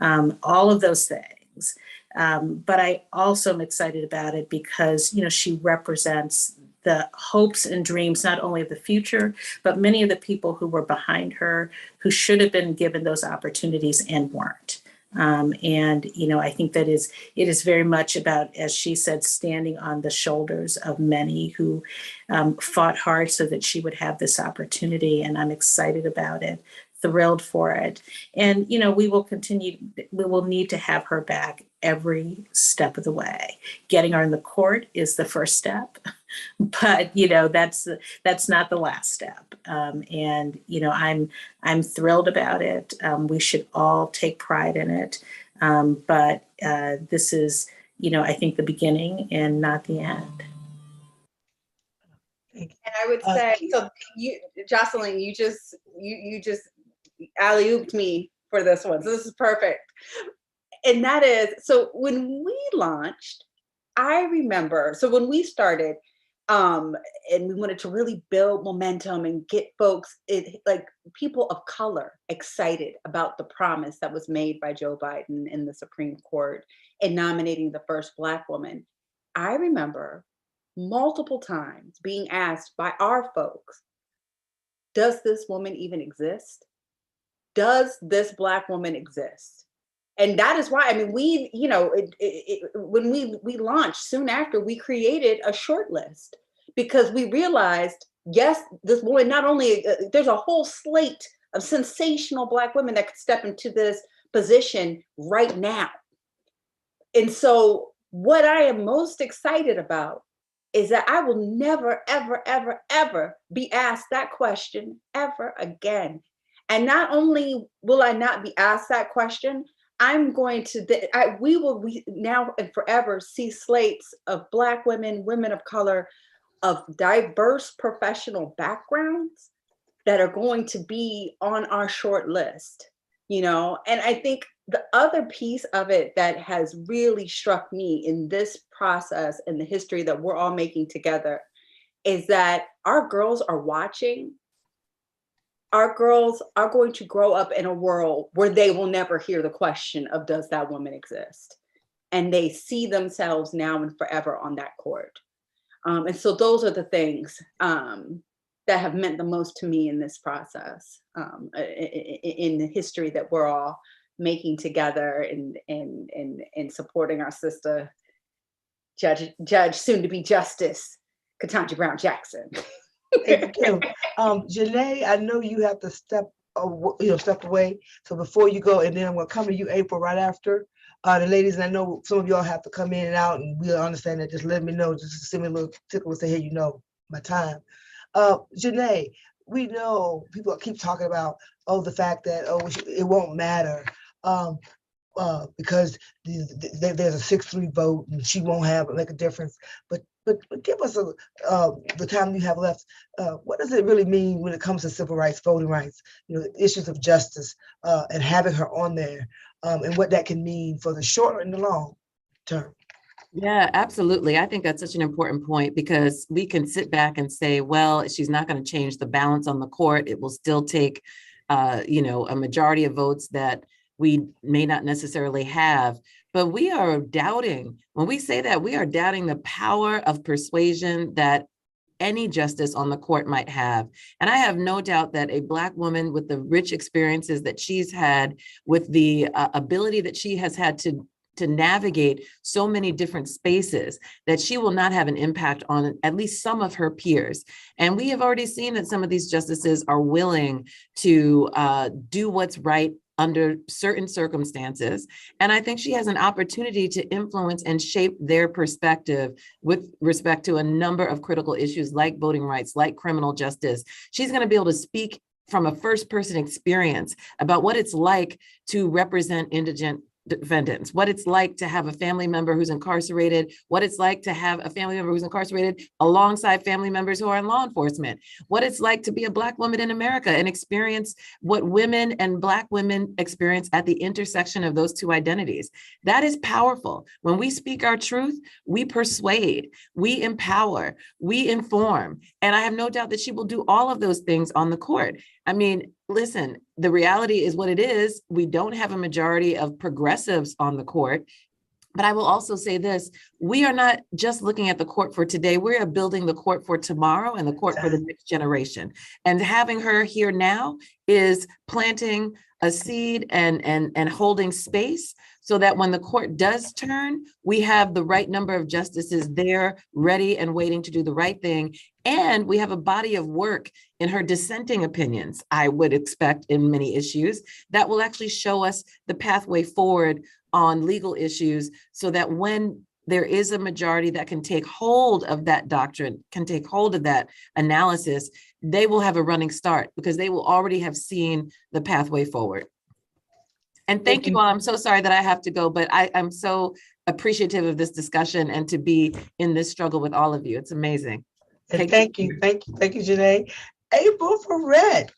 all of those things. But I also am excited about it because, she represents the hopes and dreams, not only of the future, but many of the people who were behind her, who should have been given those opportunities and weren't. I think that it is very much about, as she said, standing on the shoulders of many who fought hard so that she would have this opportunity. And I'm excited about it, thrilled for it. And, we will need to have her back every step of the way. Getting her in the court is the first step, but that's not the last step. I'm thrilled about it. We should all take pride in it. But this is, I think the beginning and not the end. And I would say, so Jocelyn, you just alley-ooped me for this one. So this is perfect. And that is, so when we launched, I remember, so when we started, and we wanted to really build momentum and get folks, like people of color, excited about the promise that was made by Joe Biden in the Supreme Court in nominating the first Black woman. I remember multiple times being asked by our folks, does this woman even exist? Does this Black woman exist? And that is why, when we launched, soon after, we created a short list because we realized, yes, this woman, not only, there's a whole slate of sensational Black women that could step into this position right now. And so what I am most excited about is that I will never, ever, ever, ever be asked that question ever again. And not only will I not be asked that question, I'm going to, we will now and forever see slates of Black women, women of color, of diverse professional backgrounds that are going to be on our short list, and I think the other piece of it that has really struck me in this process and the history that we're all making together is that our girls are watching. Our girls are going to grow up in a world where they will never hear the question of, does that woman exist? And they see themselves now and forever on that court. And so those are the things that have meant the most to me in this process, in the history that we're all making together and supporting our sister, Judge, soon to be Justice, Ketanji Brown Jackson. Thank you. Janae, I know you have to step away. So before you go, and then I'm gonna come to you, April, right after. The ladies, and I know some of y'all have to come in and out, and we'll understand that. Just let me know, just send me a little tickle, say, hey, you know my time. Janae, we know people keep talking about, the fact that, it won't matter because there's a 6-3 vote and she won't make a difference. But give us the time you have left. What does it really mean when it comes to civil rights, voting rights, issues of justice, and having her on there, and what that can mean for the short and the long term? Yeah, absolutely. I think that's such an important point, because we can sit back and say, well, she's not going to change the balance on the court. It will still take, a majority of votes that we may not necessarily have. But we are doubting, when we say that, we are doubting the power of persuasion that any justice on the court might have. And I have no doubt that a Black woman with the rich experiences that she's had, with the ability that she has had to navigate so many different spaces, that she will not have an impact on at least some of her peers. And we have already seen that some of these justices are willing to do what's right under certain circumstances. And I think she has an opportunity to influence and shape their perspective with respect to a number of critical issues like voting rights, like criminal justice. She's going to be able to speak from a first-person experience about what it's like to represent indigent defendants, what it's like to have a family member who's incarcerated, what it's like to have a family member who's incarcerated alongside family members who are in law enforcement, what it's like to be a Black woman in America and experience what women and Black women experience at the intersection of those two identities. That is powerful. When we speak our truth, we persuade, we empower, we inform. And I have no doubt that she will do all of those things on the court. I mean, listen, the reality is what it is. We don't have a majority of progressives on the court. But I will also say this, we are not just looking at the court for today, we are building the court for tomorrow and the court for the next generation. And having her here now is planting a seed and holding space so that when the court does turn, we have the right number of justices there, ready and waiting to do the right thing. And we have a body of work in her dissenting opinions, I would expect, in many issues, that will actually show us the pathway forward on legal issues, so that when there is a majority that can take hold of that doctrine, can take hold of that analysis, they will have a running start because they will already have seen the pathway forward. And thank you all. I'm so sorry that I have to go, but I'm so appreciative of this discussion and to be in this struggle with all of you. It's amazing. And thank you, Janae. April Ferret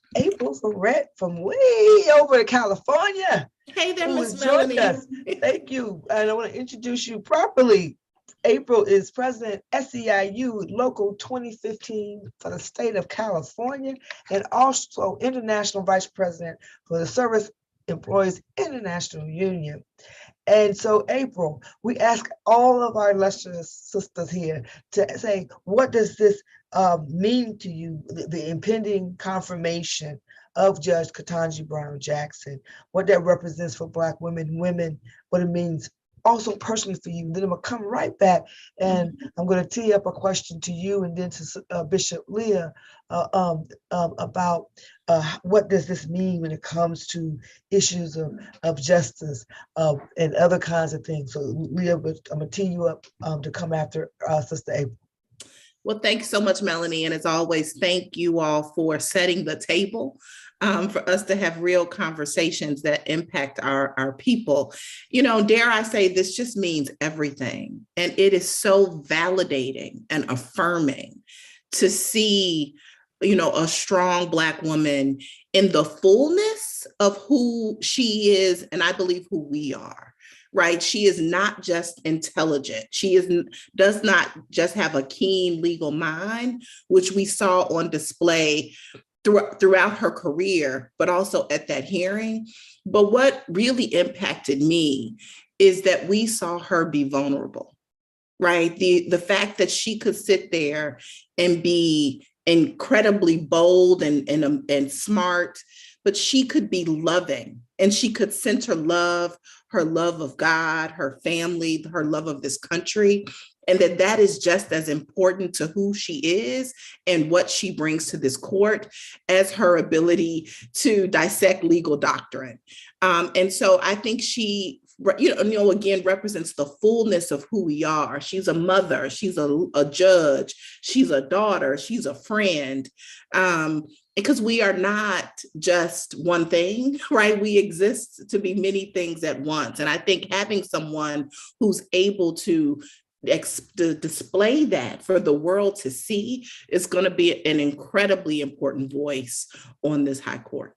from way over to California. Hey there, who Miss has joined Melanie. us. Thank you. And I want to introduce you properly. April is President SEIU Local 2015 for the state of California, and also International Vice President for the Service Employees International Union. And so, April, we ask all of our illustrious sisters here to say, what does this mean to you, the impending confirmation of Judge Ketanji Brown Jackson, what that represents for Black women, what it means also personally for you. Then I'm gonna come right back and I'm gonna tee up a question to you and then to Bishop Leah about what does this mean when it comes to issues of justice and other kinds of things. So Leah, I'm gonna tee you up to come after Sister April. Well, thanks so much, Melanie. And as always, thank you all for setting the table for us to have real conversations that impact our people. You know, dare I say, this just means everything. And it is so validating and affirming to see a strong Black woman in the fullness of who she is, and I believe who we are. Right? She is not just intelligent. She does not just have a keen legal mind, which we saw on display throughout her career, but also at that hearing. But what really impacted me is that we saw her be vulnerable, right? The fact that she could sit there and be incredibly bold and smart, but she could be loving, and she could center love, her love of God, her family, her love of this country, and that is just as important to who she is and what she brings to this court as her ability to dissect legal doctrine. And so I think she, again, represents the fullness of who we are. She's a mother, she's a judge, she's a daughter, she's a friend. Because we are not just one thing, right? We exist to be many things at once. And I think having someone who's able to display that for the world to see is going to be an incredibly important voice on this high court.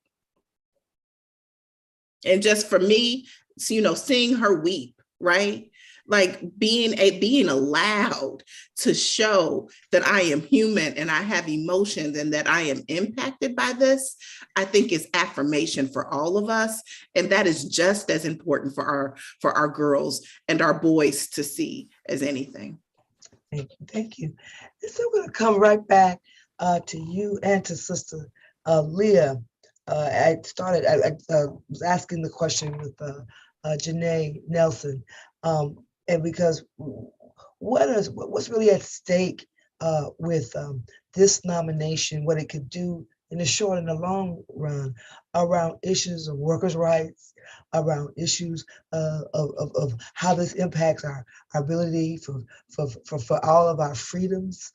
And just for me, seeing her weep, right? Like being allowed to show that I am human and I have emotions and that I am impacted by this, I think is affirmation for all of us. And that is just as important for our girls and our boys to see as anything. Thank you. And so I'm going to come right back to you and to Sister Leah. I was asking the question with Janae Nelson. And because what's really at stake with this nomination, what it could do in the short and the long run around issues of workers' rights, around issues of how this impacts our ability for all of our freedoms,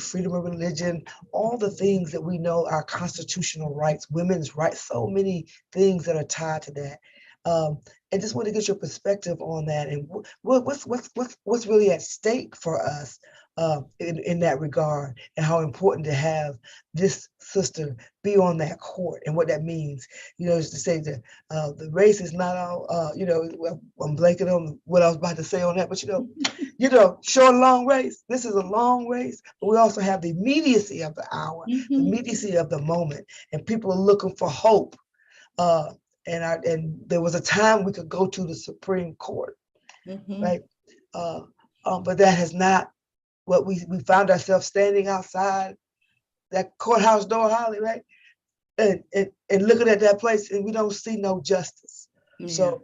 freedom of religion, all the things that we know are constitutional rights, women's rights, so many things that are tied to that. And just want to get your perspective on that, and what's really at stake for us in that regard, and how important to have this sister be on that court, and what that means. Is to say that the race is not all. I'm blanking on what I was about to say on that, but short long race. This is a long race, but we also have the immediacy of the hour, the immediacy of the moment, and people are looking for hope. And there was a time we could go to the Supreme Court, right? But that has not what we found ourselves standing outside that courthouse door, Holly, right? And looking at that place, and we don't see no justice. Yeah. So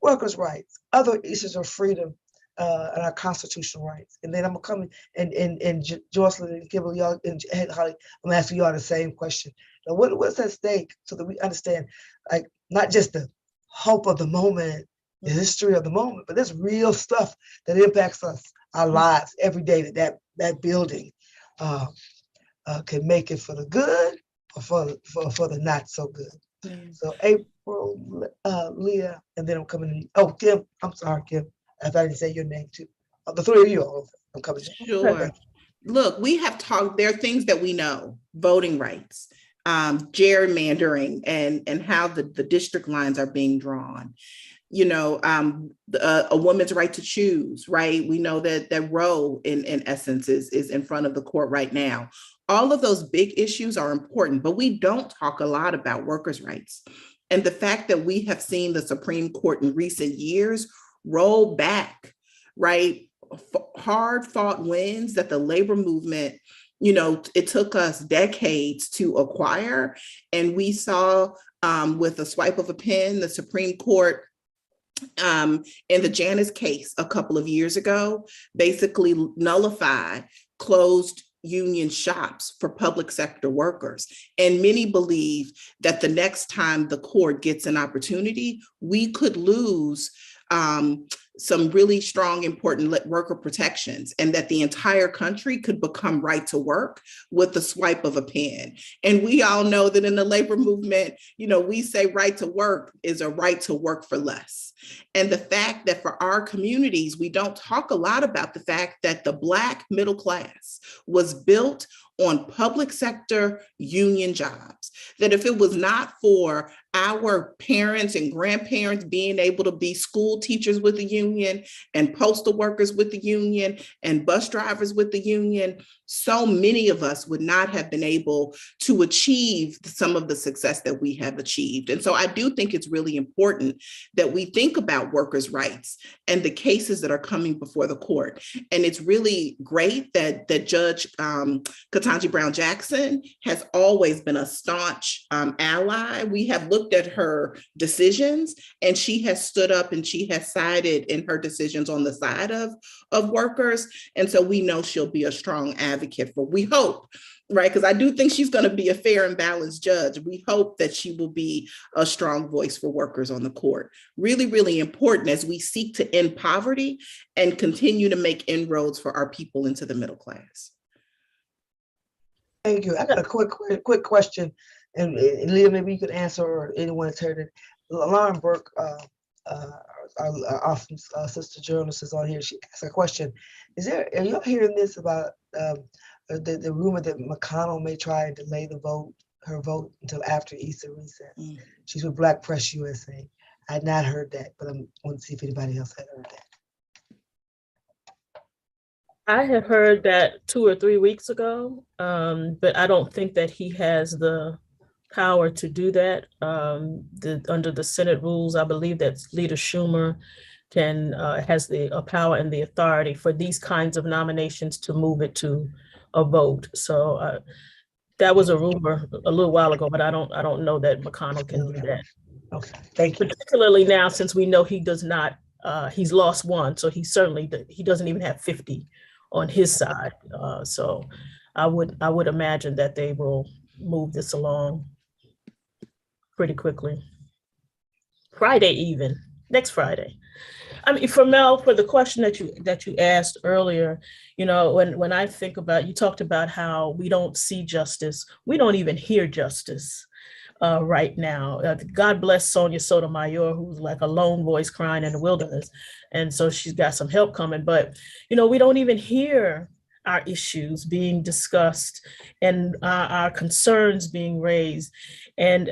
workers' rights, other issues of freedom, and our constitutional rights. And then I'm coming and Jocelyn and Kimberly, y'all, and Holly, I'm asking y'all the same question. Now, what's at stake so that we understand, like, not just the hope of the moment, the history of the moment, but there's real stuff that impacts us, our lives every day, that building can make it for the good or for the not so good. So April, Leah, and then I'm coming to, Kim, I'm sorry, Kim, I thought I didn't say your name too. The three of you all, I'm coming to. Sure. Look, we have talked, there are things that we know, voting rights, gerrymandering, and how the district lines are being drawn. A woman's right to choose, right? We know that Roe, in essence, is in front of the court right now. All of those big issues are important, but we don't talk a lot about workers' rights. And the fact that we have seen the Supreme Court in recent years roll back, right? Hard fought wins that the labor movement, it took us decades to acquire. And we saw with a swipe of a pen, the Supreme Court in the Janus case a couple of years ago, basically nullify closed union shops for public sector workers. And many believe that the next time the court gets an opportunity, we could lose some really strong, important worker protections, and that the entire country could become right to work with the swipe of a pen. And we all know that in the labor movement, we say right to work is a right to work for less. And the fact that for our communities, we don't talk a lot about the fact that the Black middle class was built on public sector union jobs. That if it was not for our parents and grandparents being able to be school teachers with the union and postal workers with the union and bus drivers with the union, so many of us would not have been able to achieve some of the success that we have achieved. And so I do think it's really important that we think about workers' rights and the cases that are coming before the court. And it's really great that Judge Ketanji Brown Jackson has always been a staunch ally. We have looked at her decisions, and she has stood up and she has sided in her decisions on the side of workers. And so we know she'll be a strong advocate for, we hope, right? Because I do think she's going to be a fair and balanced judge. We hope that she will be a strong voice for workers on the court. Really, really important as we seek to end poverty and continue to make inroads for our people into the middle class. Thank you. I got a quick question, and Leah, maybe you could answer, or anyone has heard it. Lauren Burke, our awesome sister journalist, is on here. She asked a question. Are y'all hearing this about the rumor that McConnell may try and delay her vote until after Easter recess? She's with Black Press USA. I had not heard that, but I want to see if anybody else had heard that. I had heard that 2 or 3 weeks ago, but I don't think that he has the power to do that. Under the Senate rules, I believe that Leader Schumer has the power and the authority for these kinds of nominations to move it to a vote. So that was a rumor a little while ago, but I don't know that McConnell can do that. Okay, thank you. Particularly now, since we know he does not. He's lost one, so he doesn't even have 50 on his side. So I would imagine that they will move this along pretty quickly. Friday, even next Friday. I mean, for Mel, for the question that you asked earlier, when I think about, you talked about how we don't see justice, we don't even hear justice right now. God bless Sonia Sotomayor, who's like a lone voice crying in the wilderness. And so she's got some help coming, but, we don't even hear our issues being discussed and our concerns being raised. And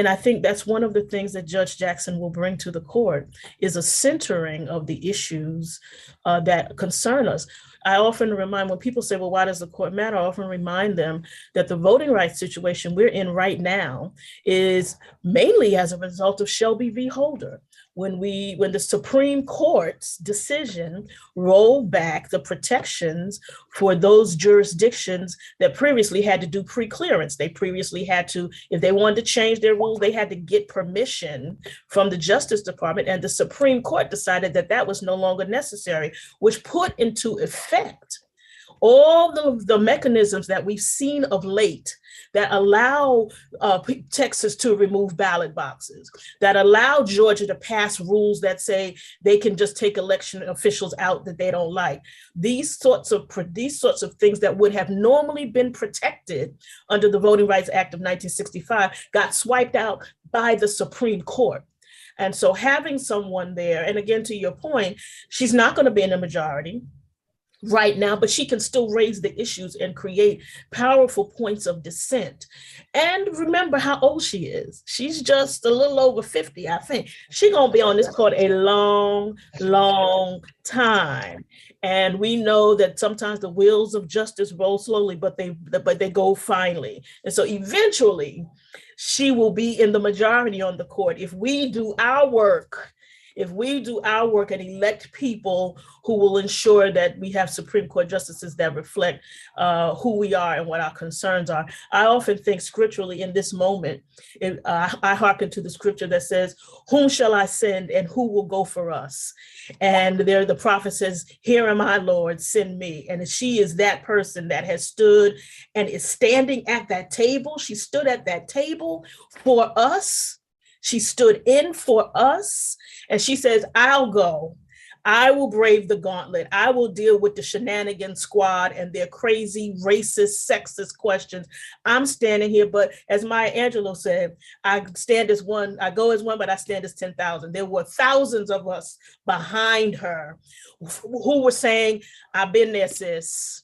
I think that's one of the things that Judge Jackson will bring to the court, is a centering of the issues that concern us. I often remind, when people say, well, why does the court matter? I often remind them that the voting rights situation we're in right now is mainly as a result of Shelby v. Holder. When the Supreme Court's decision rolled back the protections for those jurisdictions that previously had to do pre-clearance. They previously had to, if they wanted to change their rules, they had to get permission from the Justice Department, and the Supreme Court decided that that was no longer necessary, which put into effect all the mechanisms that we've seen of late that allow Texas to remove ballot boxes, that allow Georgia to pass rules that say they can just take election officials out that they don't like. These sorts of things that would have normally been protected under the Voting Rights Act of 1965 got swiped out by the Supreme Court. And so having someone there, and again, to your point, she's not going to be in the majority right now, but she can still raise the issues and create powerful points of dissent. And remember how old she is. She's just a little over 50, I think. She's going to be on this court a long, long time. And we know that sometimes the wheels of justice roll slowly, but they go finally. And so eventually she will be in the majority on the court if we do our work. If we do our work and elect people who will ensure that we have Supreme Court justices that reflect who we are and what our concerns are. I often think scripturally in this moment, I hearken to the scripture that says, whom shall I send and who will go for us? And there the prophet says, here am I, Lord, send me. And she is that person that has stood and is standing at that table. She stood at that table for us. She stood in for us, and she says, I'll go. I will brave the gauntlet. I will deal with the shenanigan squad and their crazy, racist, sexist questions. I'm standing here, but as Maya Angelou said, I stand as one, I go as one, but I stand as 10,000. There were thousands of us behind her who were saying, I've been there, sis.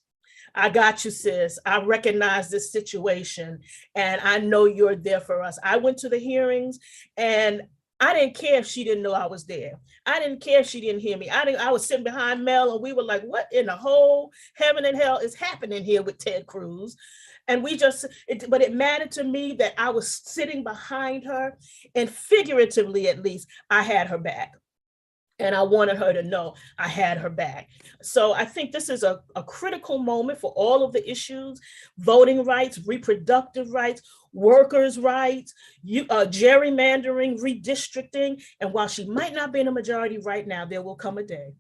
I got you, sis. I recognize this situation and I know you're there for us. I went to the hearings and I didn't care if she didn't know I was there. I didn't care if she didn't hear me. I was sitting behind Mel and we were like, what in the whole heaven and hell is happening here with Ted Cruz? And but it mattered to me that I was sitting behind her, and figuratively, at least, I had her back. And I wanted her to know I had her back. So I think this is a critical moment for all of the issues: voting rights, reproductive rights, workers' rights, gerrymandering, redistricting. And while she might not be in a majority right now, there will come a day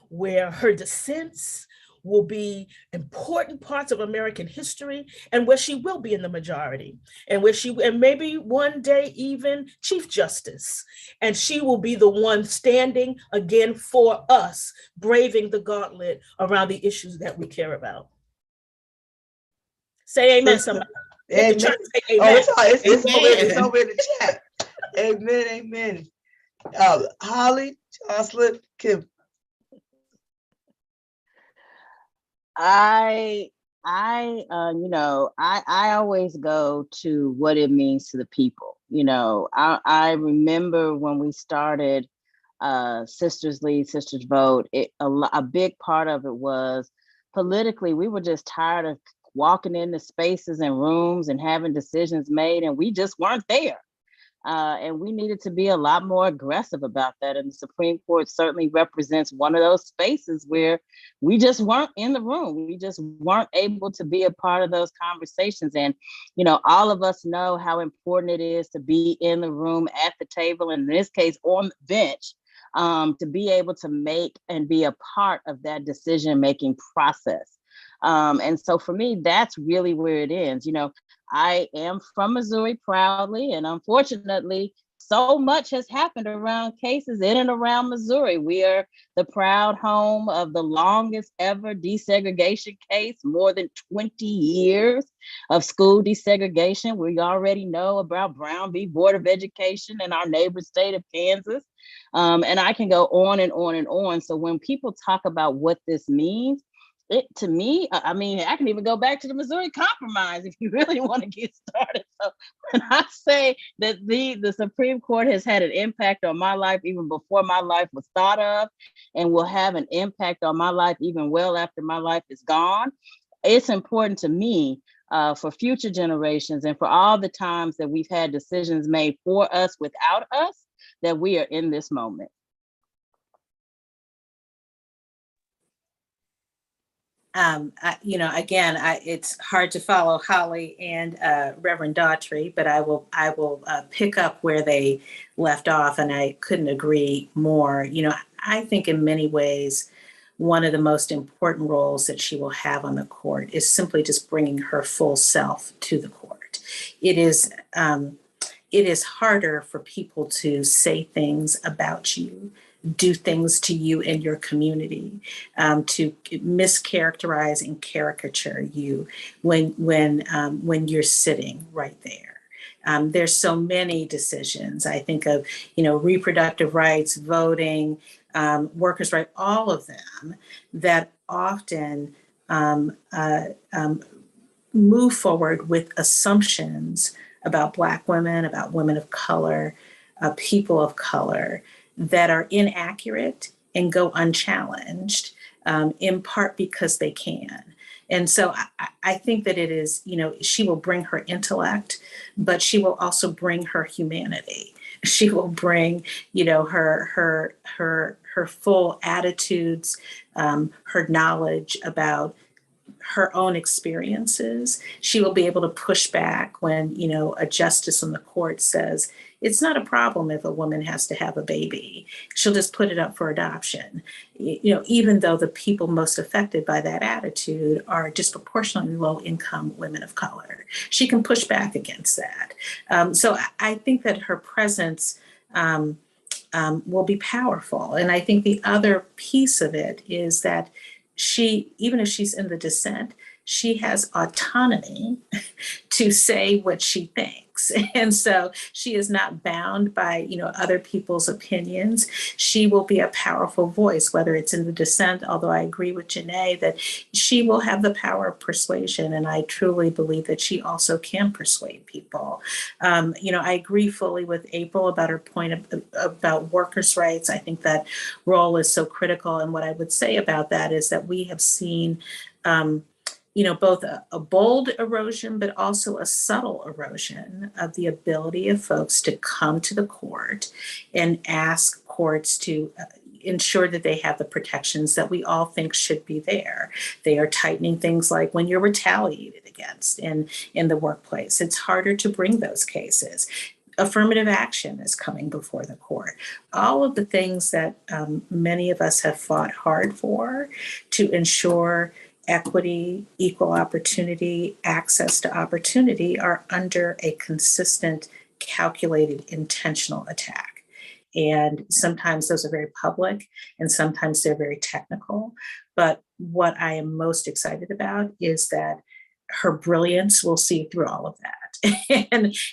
where her dissents will be important parts of American history, and where she will be in the majority, and maybe one day even Chief Justice, and she will be the one standing again for us, braving the gauntlet around the issues that we care about. Say amen, somebody. Amen. Say Oh, amen. it's over in the chat. Amen, amen. Holly, Jocelyn, Kim. I always go to what it means to the people. I remember when we started Sisters Lead, Sisters Vote, a big part of it was politically, we were just tired of walking into spaces and rooms and having decisions made, and we just weren't there. And we needed to be a lot more aggressive about that. And the Supreme Court certainly represents one of those spaces where we just weren't in the room. We just weren't able to be a part of those conversations. And, all of us know how important it is to be in the room at the table, and in this case, on the bench, to be able to make and be a part of that decision-making process. And so for me, that's really where it ends. I am from Missouri proudly, and unfortunately, so much has happened around cases in and around Missouri. We are the proud home of the longest ever desegregation case, more than 20 years of school desegregation. We already know about Brown v. Board of Education in our neighbor state of Kansas. And I can go on and on and on. So when people talk about what this means, to me, I can even go back to the Missouri Compromise if you really want to get started. So when I say that the Supreme Court has had an impact on my life even before my life was thought of, and will have an impact on my life even well after my life is gone, it's important to me for future generations and for all the times that we've had decisions made for us without us, that we are in this moment. It's hard to follow Holly and Reverend Daughtry, but I will pick up where they left off, and I couldn't agree more. I think in many ways, one of the most important roles that she will have on the court is simply just bringing her full self to the court. It is harder for people to say things about you, do things to you in your community, to mischaracterize and caricature you when you're sitting right there. There's so many decisions. I think of, reproductive rights, voting, workers' rights, all of them that often move forward with assumptions about Black women, about women of color, people of color, that are inaccurate and go unchallenged, in part because they can. And so I think that it is, she will bring her intellect, but she will also bring her humanity. She will bring, her full attitudes, her knowledge about her own experiences. She will be able to push back when, a justice on the court says, it's not a problem if a woman has to have a baby. She'll just put it up for adoption. Even though the people most affected by that attitude are disproportionately low-income women of color. She can push back against that. So I think that her presence will be powerful. And I think the other piece of it is that she, even if she's in the dissent, she has autonomy to say what she thinks. folks. And so she is not bound by, other people's opinions. She will be a powerful voice, whether it's in the dissent, although I agree with Janae that she will have the power of persuasion. And I truly believe that she also can persuade people. I agree fully with April about her point about workers' rights. I think that role is so critical. And what I would say about that is that we have seen both a bold erosion, but also a subtle erosion of the ability of folks to come to the court and ask courts to ensure that they have the protections that we all think should be there. They are tightening things like when you're retaliated against in the workplace. It's harder to bring those cases. Affirmative action is coming before the court. All of the things that many of us have fought hard for to ensure equity, equal opportunity, access to opportunity are under a consistent, calculated, intentional attack. And sometimes those are very public and sometimes they're very technical. But what I am most excited about is that her brilliance will see through all of that.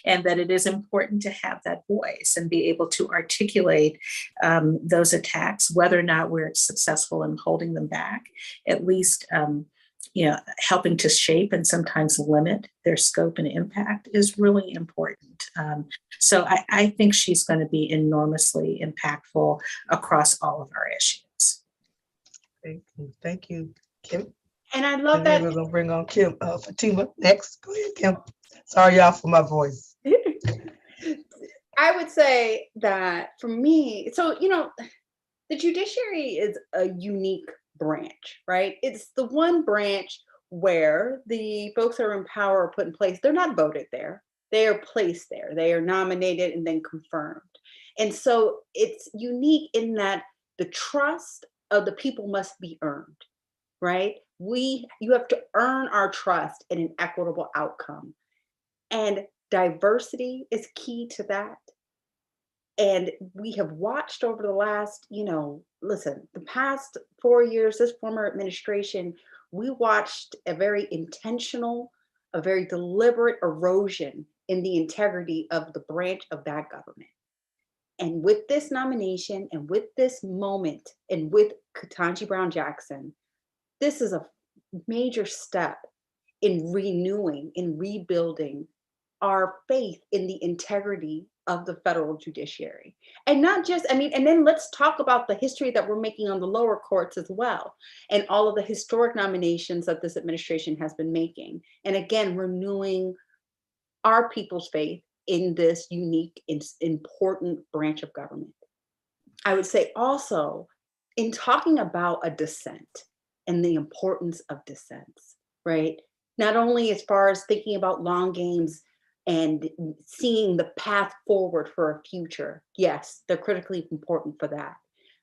and that it is important to have that voice and be able to articulate those attacks, whether or not we're successful in holding them back, at least helping to shape and sometimes limit their scope and impact is really important. So I think she's going to be enormously impactful across all of our issues. Thank you, Kim. And I love And then that. we're gonna bring on Kim, Fatima next. Go ahead, Kim. Sorry, y'all, for my voice. I would say that for me, so, the judiciary is a unique branch, right? It's the one branch where the folks that are in power are put in place. They're not voted there. They are placed there. They are nominated and then confirmed. And so it's unique in that the trust of the people must be earned, right? You have to earn our trust in an equitable outcome. And diversity is key to that. And we have watched over the last, the past 4 years, this former administration, we watched a very intentional, a very deliberate erosion in the integrity of the branch of that government. And with this nomination and with this moment and with Ketanji Brown Jackson, this is a major step in renewing, in rebuilding our faith in the integrity of the federal judiciary. And not just, and then let's talk about the history that we're making on the lower courts as well, and all of the historic nominations that this administration has been making. And again, renewing our people's faith in this unique, important branch of government. I would say also, in talking about a dissent and the importance of dissents, right? Not only as far as thinking about long games and seeing the path forward for a future. Yes, they're critically important for that.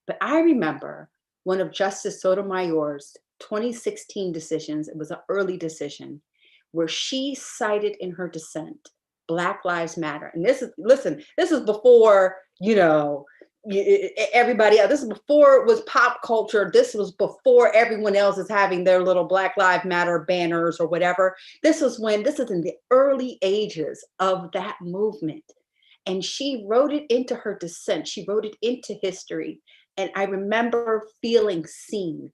But I remember one of Justice Sotomayor's 2016 decisions, it was an early decision, where she cited in her dissent, Black Lives Matter. And this is before, everybody else. This is before it was pop culture. This was before everyone else is having their little Black Lives Matter banners or whatever. This is in the early ages of that movement. And she wrote it into her dissent. She wrote it into history. And I remember feeling seen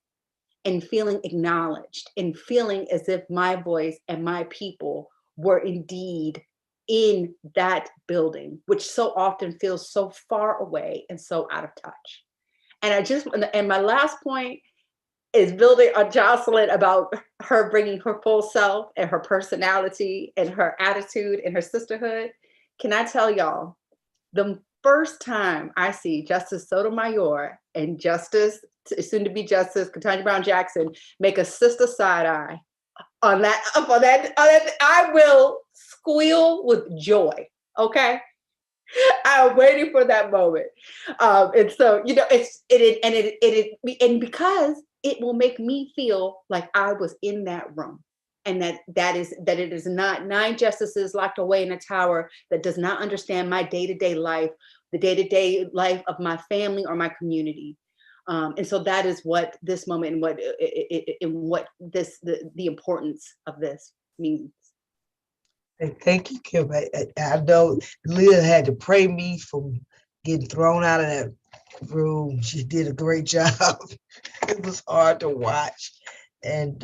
and feeling acknowledged and feeling as if my voice and my people were indeed in that building, which so often feels so far away and so out of touch. And my last point is building on Jocelyn about her bringing her full self and her personality and her attitude and her sisterhood. Can I tell y'all, the first time I see Justice Sotomayor and soon to be Justice Ketanji Brown Jackson make a sister side eye on that, I will squeal with joy. Okay, I'm waiting for that moment, and so and because it will make me feel like I was in that room, and that it is not 9 justices locked away in a tower that does not understand my day-to-day life, the day-to-day life of my family or my community. And so that is what this moment and what the importance of this means. Hey, thank you, Kim. I know Leah had to pray me from getting thrown out of that room. She did a great job. It was hard to watch and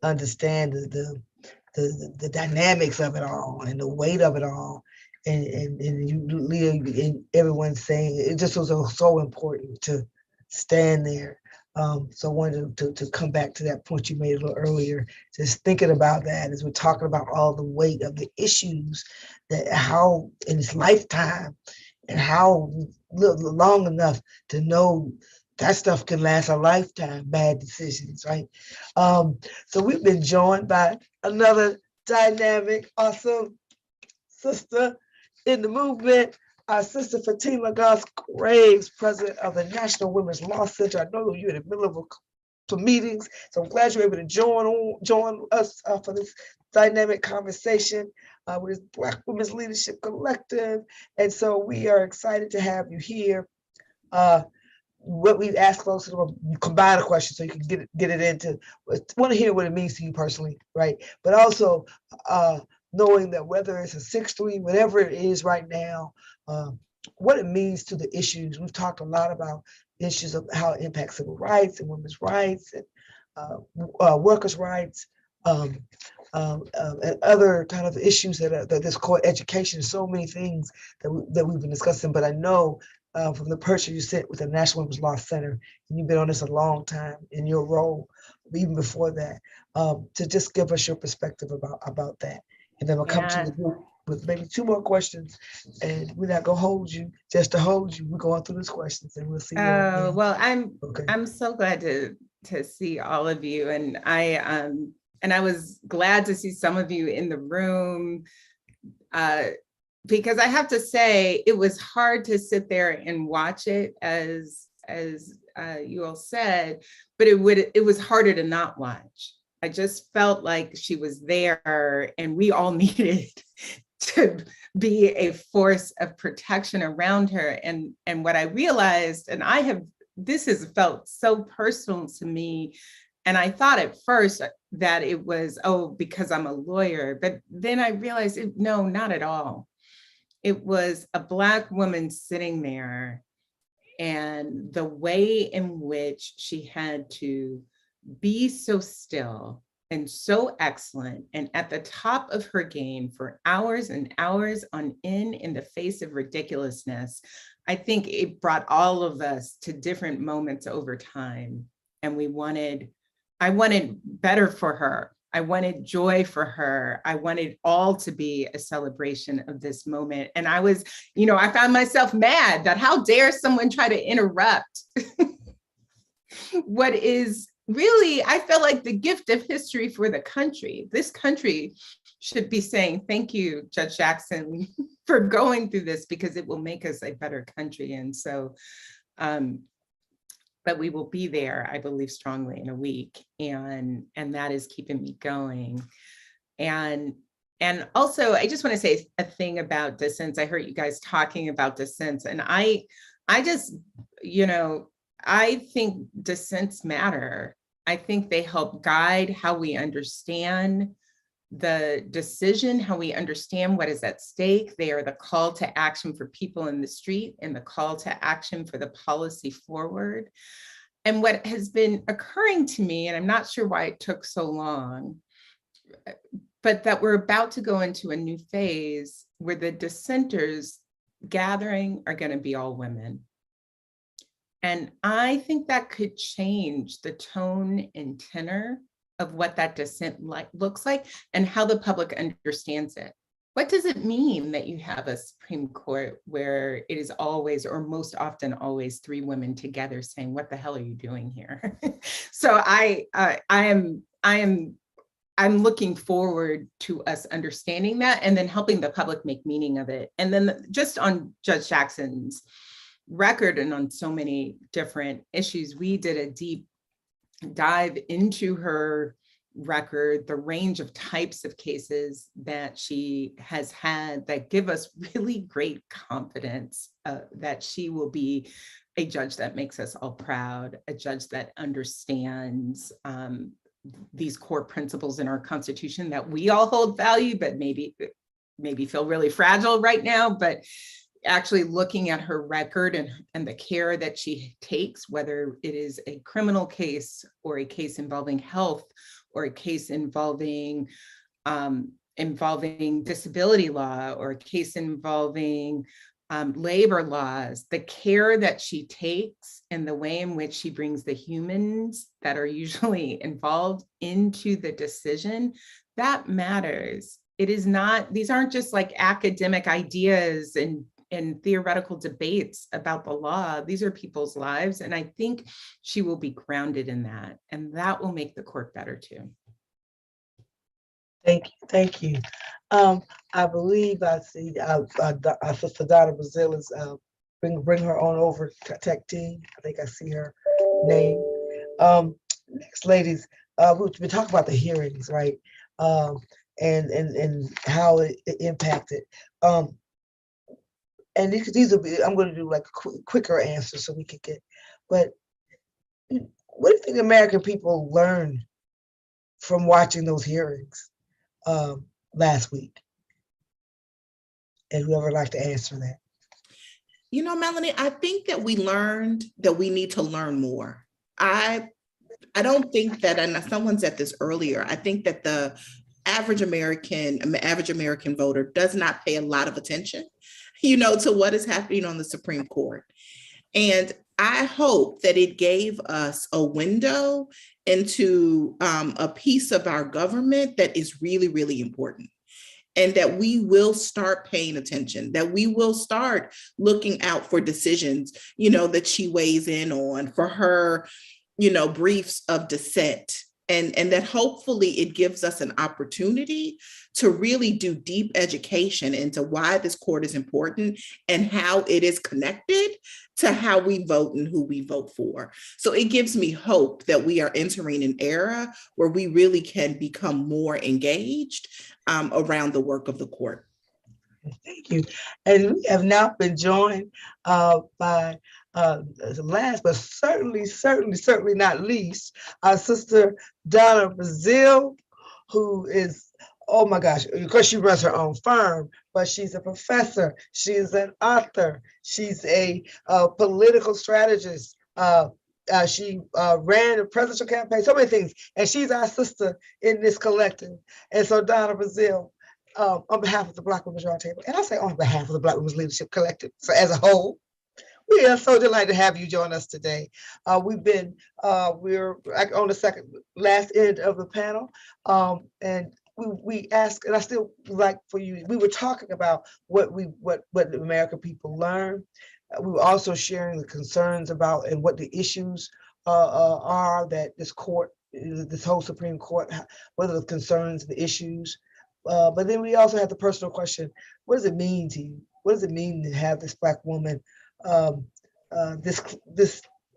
understand the dynamics of it all and the weight of it all. And you, Leah, and everyone saying it just was so important to stand there. So I wanted to come back to that point you made a little earlier, just thinking about that as we're talking about all the weight of the issues, that how in this lifetime and how long enough to know that stuff can last a lifetime, bad decisions, right? So we've been joined by another dynamic, awesome sister in the movement, our sister Fatima Goss Graves, president of the National Women's Law Center. I know you're in the middle of some meetings, so I'm glad you're able to join us for this dynamic conversation with this Black Women's Leadership Collective. And so we are excited to have you here. What we've asked folks to combine a question so you can get it into, want to hear what it means to you personally, right? But also knowing that whether it's a 6-3, whatever it is right now, what it means to the issues. We've talked a lot about issues of how it impacts civil rights and women's rights and workers' rights and other kind of issues that this core education, so many things that we've been discussing. But I know from the person you sit with the National Women's Law Center, and you've been on this a long time in your role, even before that, to just give us your perspective about that. And then we'll come to the group with maybe 2 more questions, and we're not gonna hold you just to hold you. We're going through these questions, and we'll see. Well, I'm so glad to see all of you, and I was glad to see some of you in the room. Because I have to say, it was hard to sit there and watch it, as you all said, but it was harder to not watch. I just felt like she was there, and we all needed to be a force of protection around her. And what I realized, and this has felt so personal to me. And I thought at first that it was, because I'm a lawyer, but then I realized, no, not at all. It was a Black woman sitting there, and the way in which she had to be so still and so excellent and at the top of her game for hours and hours on end in the face of ridiculousness. I think it brought all of us to different moments over time. And I wanted better for her. I wanted joy for her. I wanted all to be a celebration of this moment. And I was, I found myself mad that how dare someone try to interrupt what is really, I felt like the gift of history for the country. This country should be saying, thank you, Judge Jackson, for going through this, because it will make us a better country. And so, but we will be there, I believe strongly, in a week. And that is keeping me going. And also, I just want to say a thing about dissents. I heard you guys talking about dissents, and I just, I think dissents matter. I think they help guide how we understand the decision, how we understand what is at stake. They are the call to action for people in the street and the call to action for the policy forward. And what has been occurring to me, and I'm not sure why it took so long, but that we're about to go into a new phase where the dissenters gathering are going to be all women. And I think that could change the tone and tenor of what that dissent looks like and how the public understands it. What does it mean that you have a Supreme Court where it is always, or most often always, 3 women together saying, what the hell are you doing here? So I'm looking forward to us understanding that and then helping the public make meaning of it. And then just on Judge Jackson's record and on so many different issues, we did a deep dive into her record, the range of types of cases that she has had that give us really great confidence that she will be a judge that makes us all proud, a judge that understands these core principles in our Constitution that we all hold value, but maybe feel really fragile right now. But actually looking at her record and the care that she takes, whether it is a criminal case or a case involving health or a case involving disability law or a case involving labor laws, the care that she takes and the way in which she brings the humans that are usually involved into the decision, that matters. It is not, these aren't just like academic ideas and theoretical debates about the law. These are people's lives. And I think she will be grounded in that. And that will make the court better too. Thank you. Thank you. I believe I see our Sister Donna Brazile is bring her on over to tech team. I think I see her name. Next, ladies, we've been talking about the hearings, right? And how it impacted. And these will be, I'm going to do like quicker answers so we can get, but what do you think American people learned from watching those hearings last week? And whoever would like to answer that. You know, Melanie, I think that we learned that we need to learn more. I don't think that, and someone said this earlier, I think that the average American voter does not pay a lot of attention, you know, to what is happening on the Supreme Court. And I hope that it gave us a window into a piece of our government that is really, really important. And that we will start paying attention, that we will start looking out for decisions, you know, that she weighs in on, for her, you know, briefs of dissent. And that hopefully it gives us an opportunity to really do deep education into why this court is important and how it is connected to how we vote and who we vote for. So it gives me hope that we are entering an era where we really can become more engaged around the work of the court. Thank you. And we have now been joined by last, but certainly not least, our Sister Donna Brazile, who is, oh my gosh, of course she runs her own firm, but she's a professor, she's an author, she's a political strategist. She ran a presidential campaign, so many things, and she's our sister in this collective. And so Donna Brazile, on behalf of the Black Women's Roundtable, and I say on behalf of the Black Women's Leadership Collective, so as a whole, we are so delighted to have you join us today. We're on the last end of the panel, and we asked, and I still like for you, we were talking about what the American people learned. We were also sharing the concerns about and what the issues are that this court, this whole Supreme Court, what are the concerns, the issues. But then we also had the personal question, what does it mean to you? What does it mean to have this Black woman, this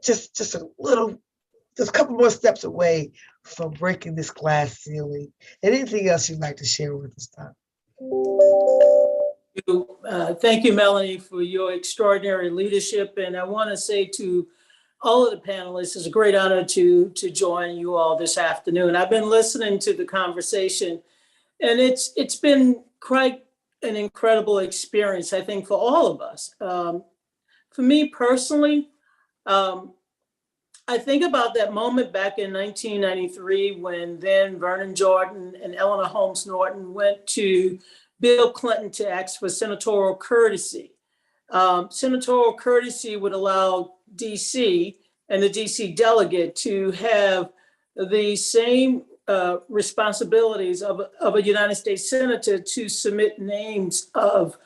just a couple more steps away from breaking this glass ceiling? And anything else you'd like to share with us, Tom? Thank you, Melanie, for your extraordinary leadership. And I want to say to all of the panelists, it's a great honor to join you all this afternoon. I've been listening to the conversation, and it's been quite an incredible experience, I think, for all of us. For me personally, I think about that moment back in 1993 when then Vernon Jordan and Eleanor Holmes Norton went to Bill Clinton to ask for senatorial courtesy. Senatorial courtesy would allow DC and the DC delegate to have the same responsibilities of a United States senator to submit names of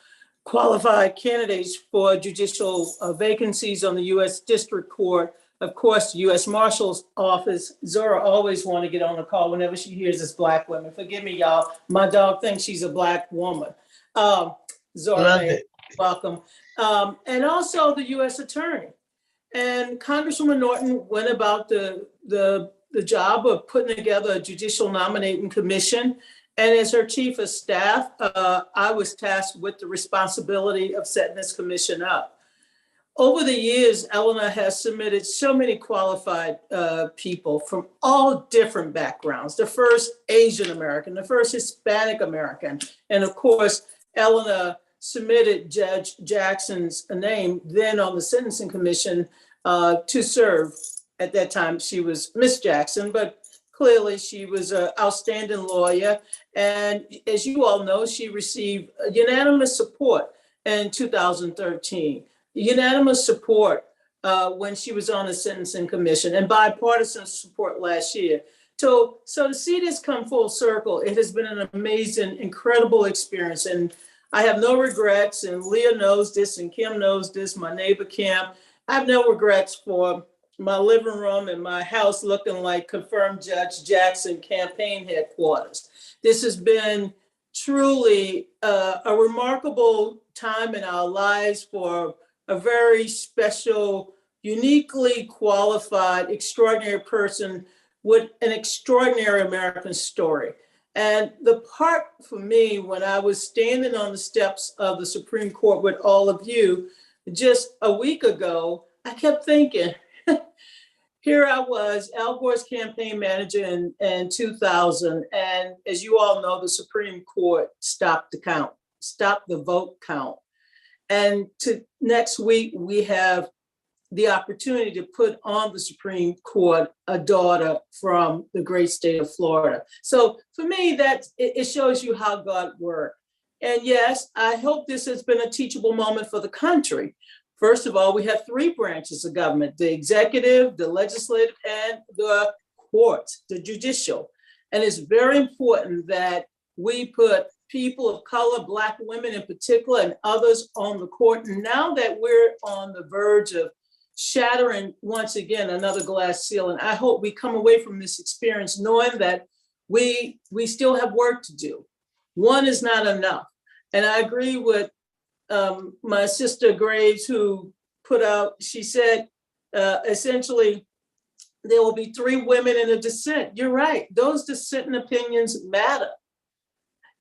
qualified candidates for judicial vacancies on the U.S. District Court. Of course, the U.S. Marshal's Office. Zora always want to get on the call whenever she hears this Black women. Forgive me, y'all. My dog thinks she's a Black woman. Zora, welcome. And also the U.S. Attorney. And Congresswoman Norton went about the job of putting together a judicial nominating commission. And as her chief of staff, I was tasked with the responsibility of setting this commission up. Over the years, Eleanor has submitted so many qualified people from all different backgrounds. The first Asian American, the first Hispanic American, and of course, Eleanor submitted Judge Jackson's name then on the Sentencing Commission to serve. At that time, she was Miss Jackson, but clearly she was an outstanding lawyer. And as you all know, she received unanimous support in 2013. Unanimous support when she was on the Sentencing Commission and bipartisan support last year. So to see this come full circle, it has been an amazing, incredible experience. And I have no regrets, and Leah knows this, and Kim knows this, my neighbor Kim. I have no regrets for my living room and my house looking like confirmed Judge Jackson campaign headquarters. This has been truly a remarkable time in our lives for a very special, uniquely qualified, extraordinary person with an extraordinary American story. And the part for me, when I was standing on the steps of the Supreme Court with all of you just a week ago, I kept thinking, here I was, Al Gore's campaign manager in 2000. And as you all know, the Supreme Court stopped the count, stopped the vote count. And next week, we have the opportunity to put on the Supreme Court a daughter from the great state of Florida. So for me, it shows you how God works. And yes, I hope this has been a teachable moment for the country. First of all, we have three branches of government: the executive, the legislative, and the courts, the judicial. And it's very important that we put people of color, Black women in particular, and others on the court. Now that we're on the verge of shattering once again another glass ceiling, I hope we come away from this experience knowing that we still have work to do. One is not enough. And I agree with my sister Graves, who put out, she said, essentially, there will be 3 women in a dissent. You're right, those dissenting opinions matter.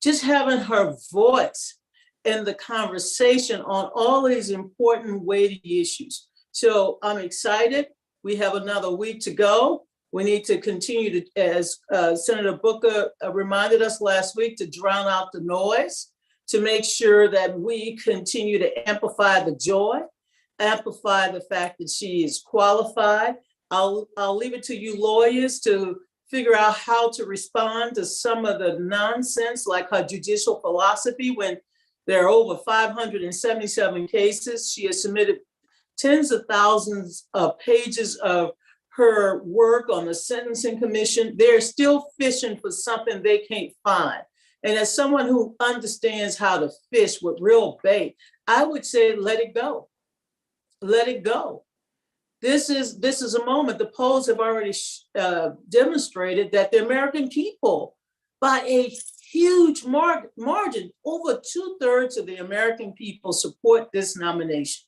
Just having her voice in the conversation on all these important, weighty issues. So I'm excited. We have another week to go. We need to continue to, as Senator Booker reminded us last week, to drown out the noise, to make sure that we continue to amplify the joy, amplify the fact that she is qualified. I'll leave it to you lawyers to figure out how to respond to some of the nonsense, like her judicial philosophy, when there are over 577 cases. She has submitted tens of thousands of pages of her work on the Sentencing Commission. They're still fishing for something they can't find. And as someone who understands how to fish with real bait, I would say, let it go. Let it go. This is a moment. The polls have already demonstrated that the American people, by a huge margin, over 2/3 of the American people support this nomination,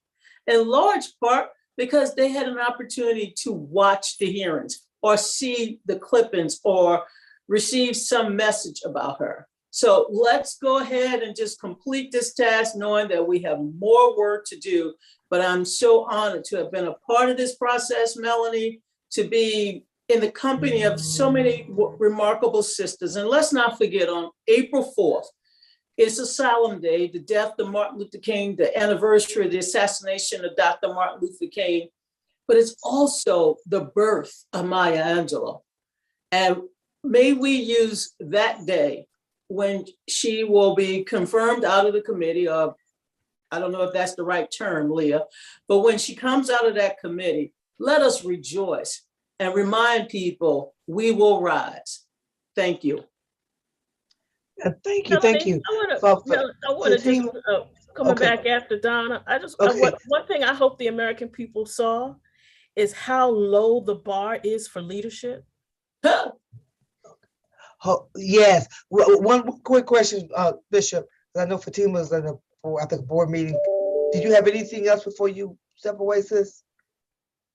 in large part because they had an opportunity to watch the hearings or see the clippings or receive some message about her. So let's go ahead and just complete this task, knowing that we have more work to do. But I'm so honored to have been a part of this process, Melanie, to be in the company of so many remarkable sisters. And let's not forget, on April 4th, it's a solemn day, the death of Martin Luther King, the anniversary of the assassination of Dr. Martin Luther King, but it's also the birth of Maya Angelou. And may we use that day when she will be confirmed out of the committee of, I don't know if that's the right term, Leah, but when she comes out of that committee, let us rejoice and remind people we will rise. Thank you. Thank you. Thank you. I want to just coming back after Donna. One thing I hope the American people saw is how low the bar is for leadership. Oh, yes. One quick question, Bishop. I know Fatima's in the board meeting. Did you have anything else before you step away, sis?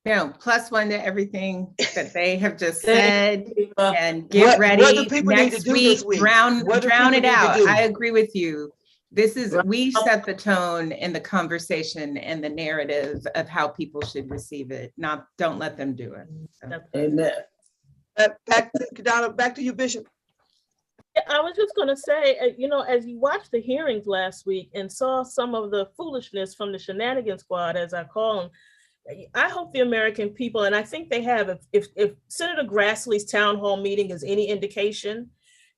No, +1 to everything that they have just said, and get ready what do people next need to do this week. week? Drown it out. Do? I agree with you. we set the tone and the conversation and the narrative of how people should receive it, don't let them do it. So. Amen. Back to Donna, back to you, Bishop. I was just going to say, as you watched the hearings last week and saw some of the foolishness from the shenanigan squad, as I call them, I hope the American people, and I think they have, if Senator Grassley's town hall meeting is any indication,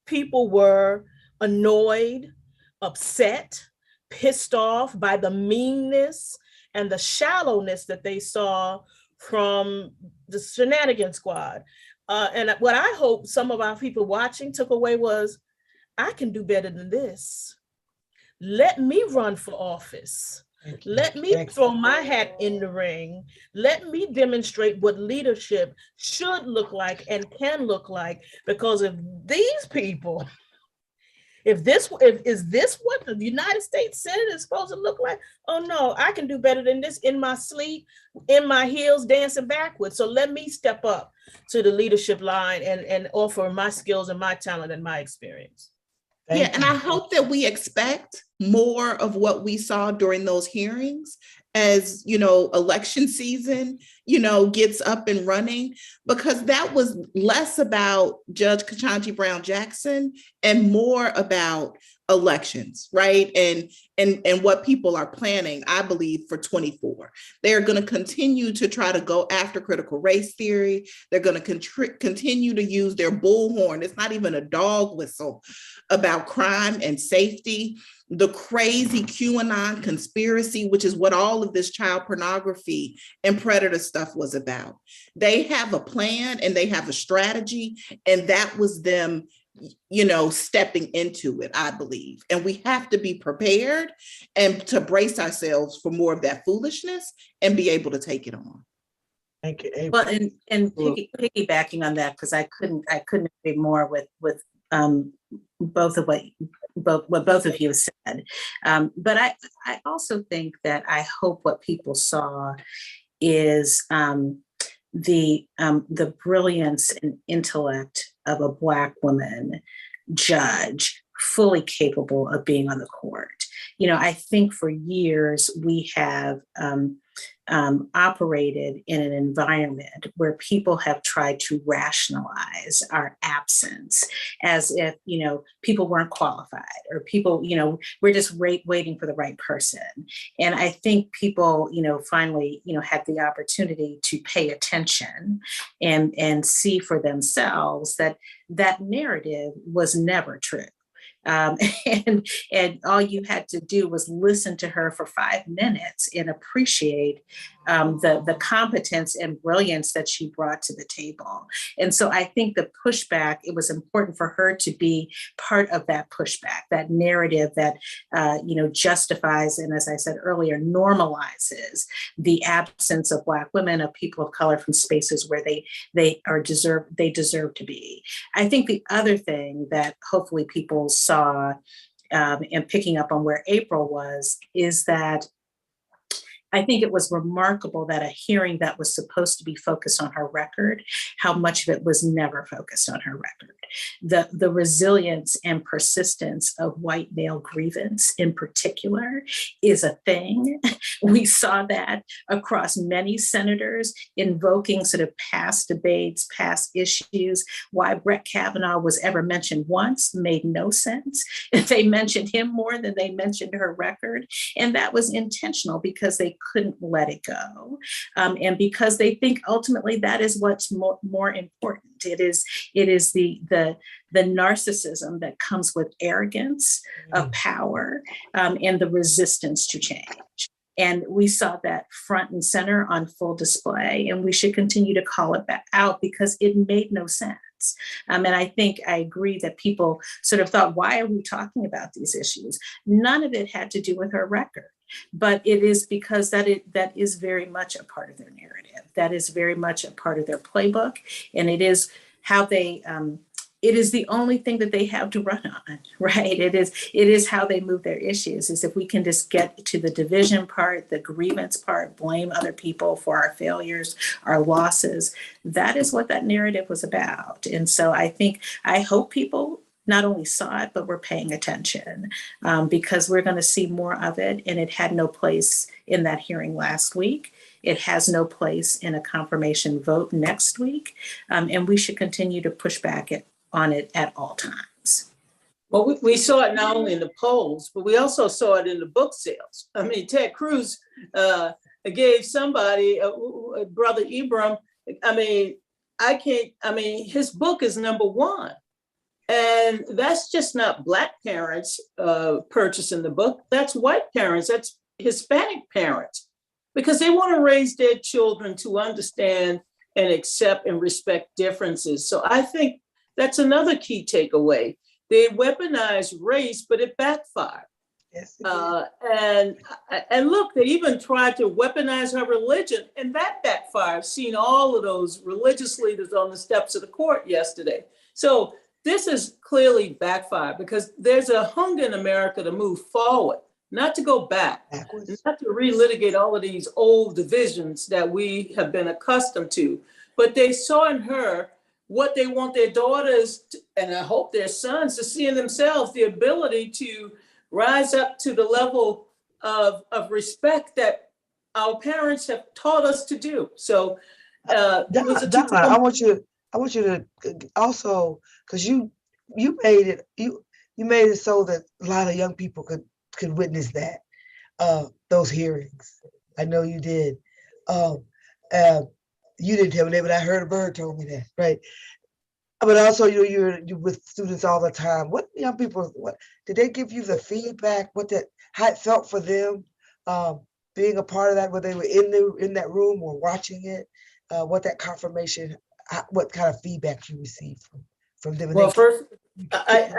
people were annoyed, upset, pissed off by the meanness and the shallowness that they saw from the shenanigan squad. And what I hope some of our people watching took away was, I can do better than this. Let me run for office. Let me throw my hat in the ring. Let me demonstrate what leadership should look like and can look like. Because if these people, is this what the United States Senate is supposed to look like? Oh no, I can do better than this in my sleep, in my heels, dancing backwards. So let me step up to the leadership line and offer my skills and my talent and my experience. Yeah, and I hope that we expect more of what we saw during those hearings as, election season, gets up and running, because that was less about Judge Ketanji Brown Jackson and more about elections, right? And what people are planning, I believe, for 24. They're going to continue to try to go after critical race theory. They're going to continue to use their bullhorn. It's not even a dog whistle about crime and safety. The crazy QAnon conspiracy, which is what all of this child pornography and predator stuff was about. They have a plan and they have a strategy, and that was them stepping into it, I believe. And we have to be prepared and to brace ourselves for more of that foolishness and be able to take it on. Thank you, April. Well, and piggybacking on that, because I couldn't agree more with both of what both of you said. But I also think that I hope what people saw is the brilliance and intellect of a Black woman judge, fully capable of being on the court. I think for years we have operated in an environment where people have tried to rationalize our absence as if, people weren't qualified, or people, we're just waiting for the right person. And I think people, finally, had the opportunity to pay attention and see for themselves that narrative was never true. And all you had to do was listen to her for 5 minutes and appreciate the competence and brilliance that she brought to the table. And so I think the pushback, it was important for her to be part of that pushback, that narrative that, justifies, and as I said earlier, normalizes the absence of Black women, of people of color from spaces where they deserve to be. I think the other thing that hopefully people saw, and picking up on where April was, is that I think it was remarkable that a hearing that was supposed to be focused on her record, how much of it was never focused on her record. The resilience and persistence of white male grievance in particular is a thing. We saw that across many senators invoking sort of past debates, past issues. Why Brett Kavanaugh was ever mentioned once made no sense. They mentioned him more than they mentioned her record. And that was intentional because they couldn't let it go. And because they think ultimately that is what's more important. It is the narcissism that comes with arrogance of power, and the resistance to change. And we saw that front and center on full display, and we should continue to call it back out because it made no sense. And I think I agree that people sort of thought, why are we talking about these issues? None of it had to do with her record, but it is because that is very much a part of their narrative. That is very much a part of their playbook, and it is how they. It is the only thing that they have to run on, right? It is how they move their issues, is if we can just get to the division part, the grievance part, blame other people for our failures, our losses. That is what that narrative was about. And so I hope people not only saw it, but we're paying attention because we're going to see more of it. And it had no place in that hearing last week. It has no place in a confirmation vote next week. And we should continue to push back on it at all times. Well, we saw it not only in the polls, but we also saw it in the book sales. I mean, Ted Cruz gave somebody, Brother Ibram, his book is #1. And that's just not Black parents purchasing the book. That's white parents, that's Hispanic parents, because they want to raise their children to understand and accept and respect differences. So I think that's another key takeaway. They weaponized race, but it backfired. Yes, And look, they even tried to weaponize her religion, and that backfired. Seen all of those religious leaders on the steps of the court yesterday. So this is clearly backfired because there's a hunger in America to move forward, not to go backwards, not to relitigate all of these old divisions that we have been accustomed to. But they saw in her what they want their daughters, and I hope their sons, to see in themselves, the ability to rise up to the level of respect that our parents have taught us to do. So Donna, I want you to also, because you made it so that a lot of young people could witness that, those hearings. I know you did. You didn't tell me that, but I heard a bird told me that, right? But also, you're with students all the time. What young people, what did they give you the feedback? How it felt for them, being a part of that, whether they were in that room or watching it? What that confirmation, what kind of feedback you received from them? Well, first, as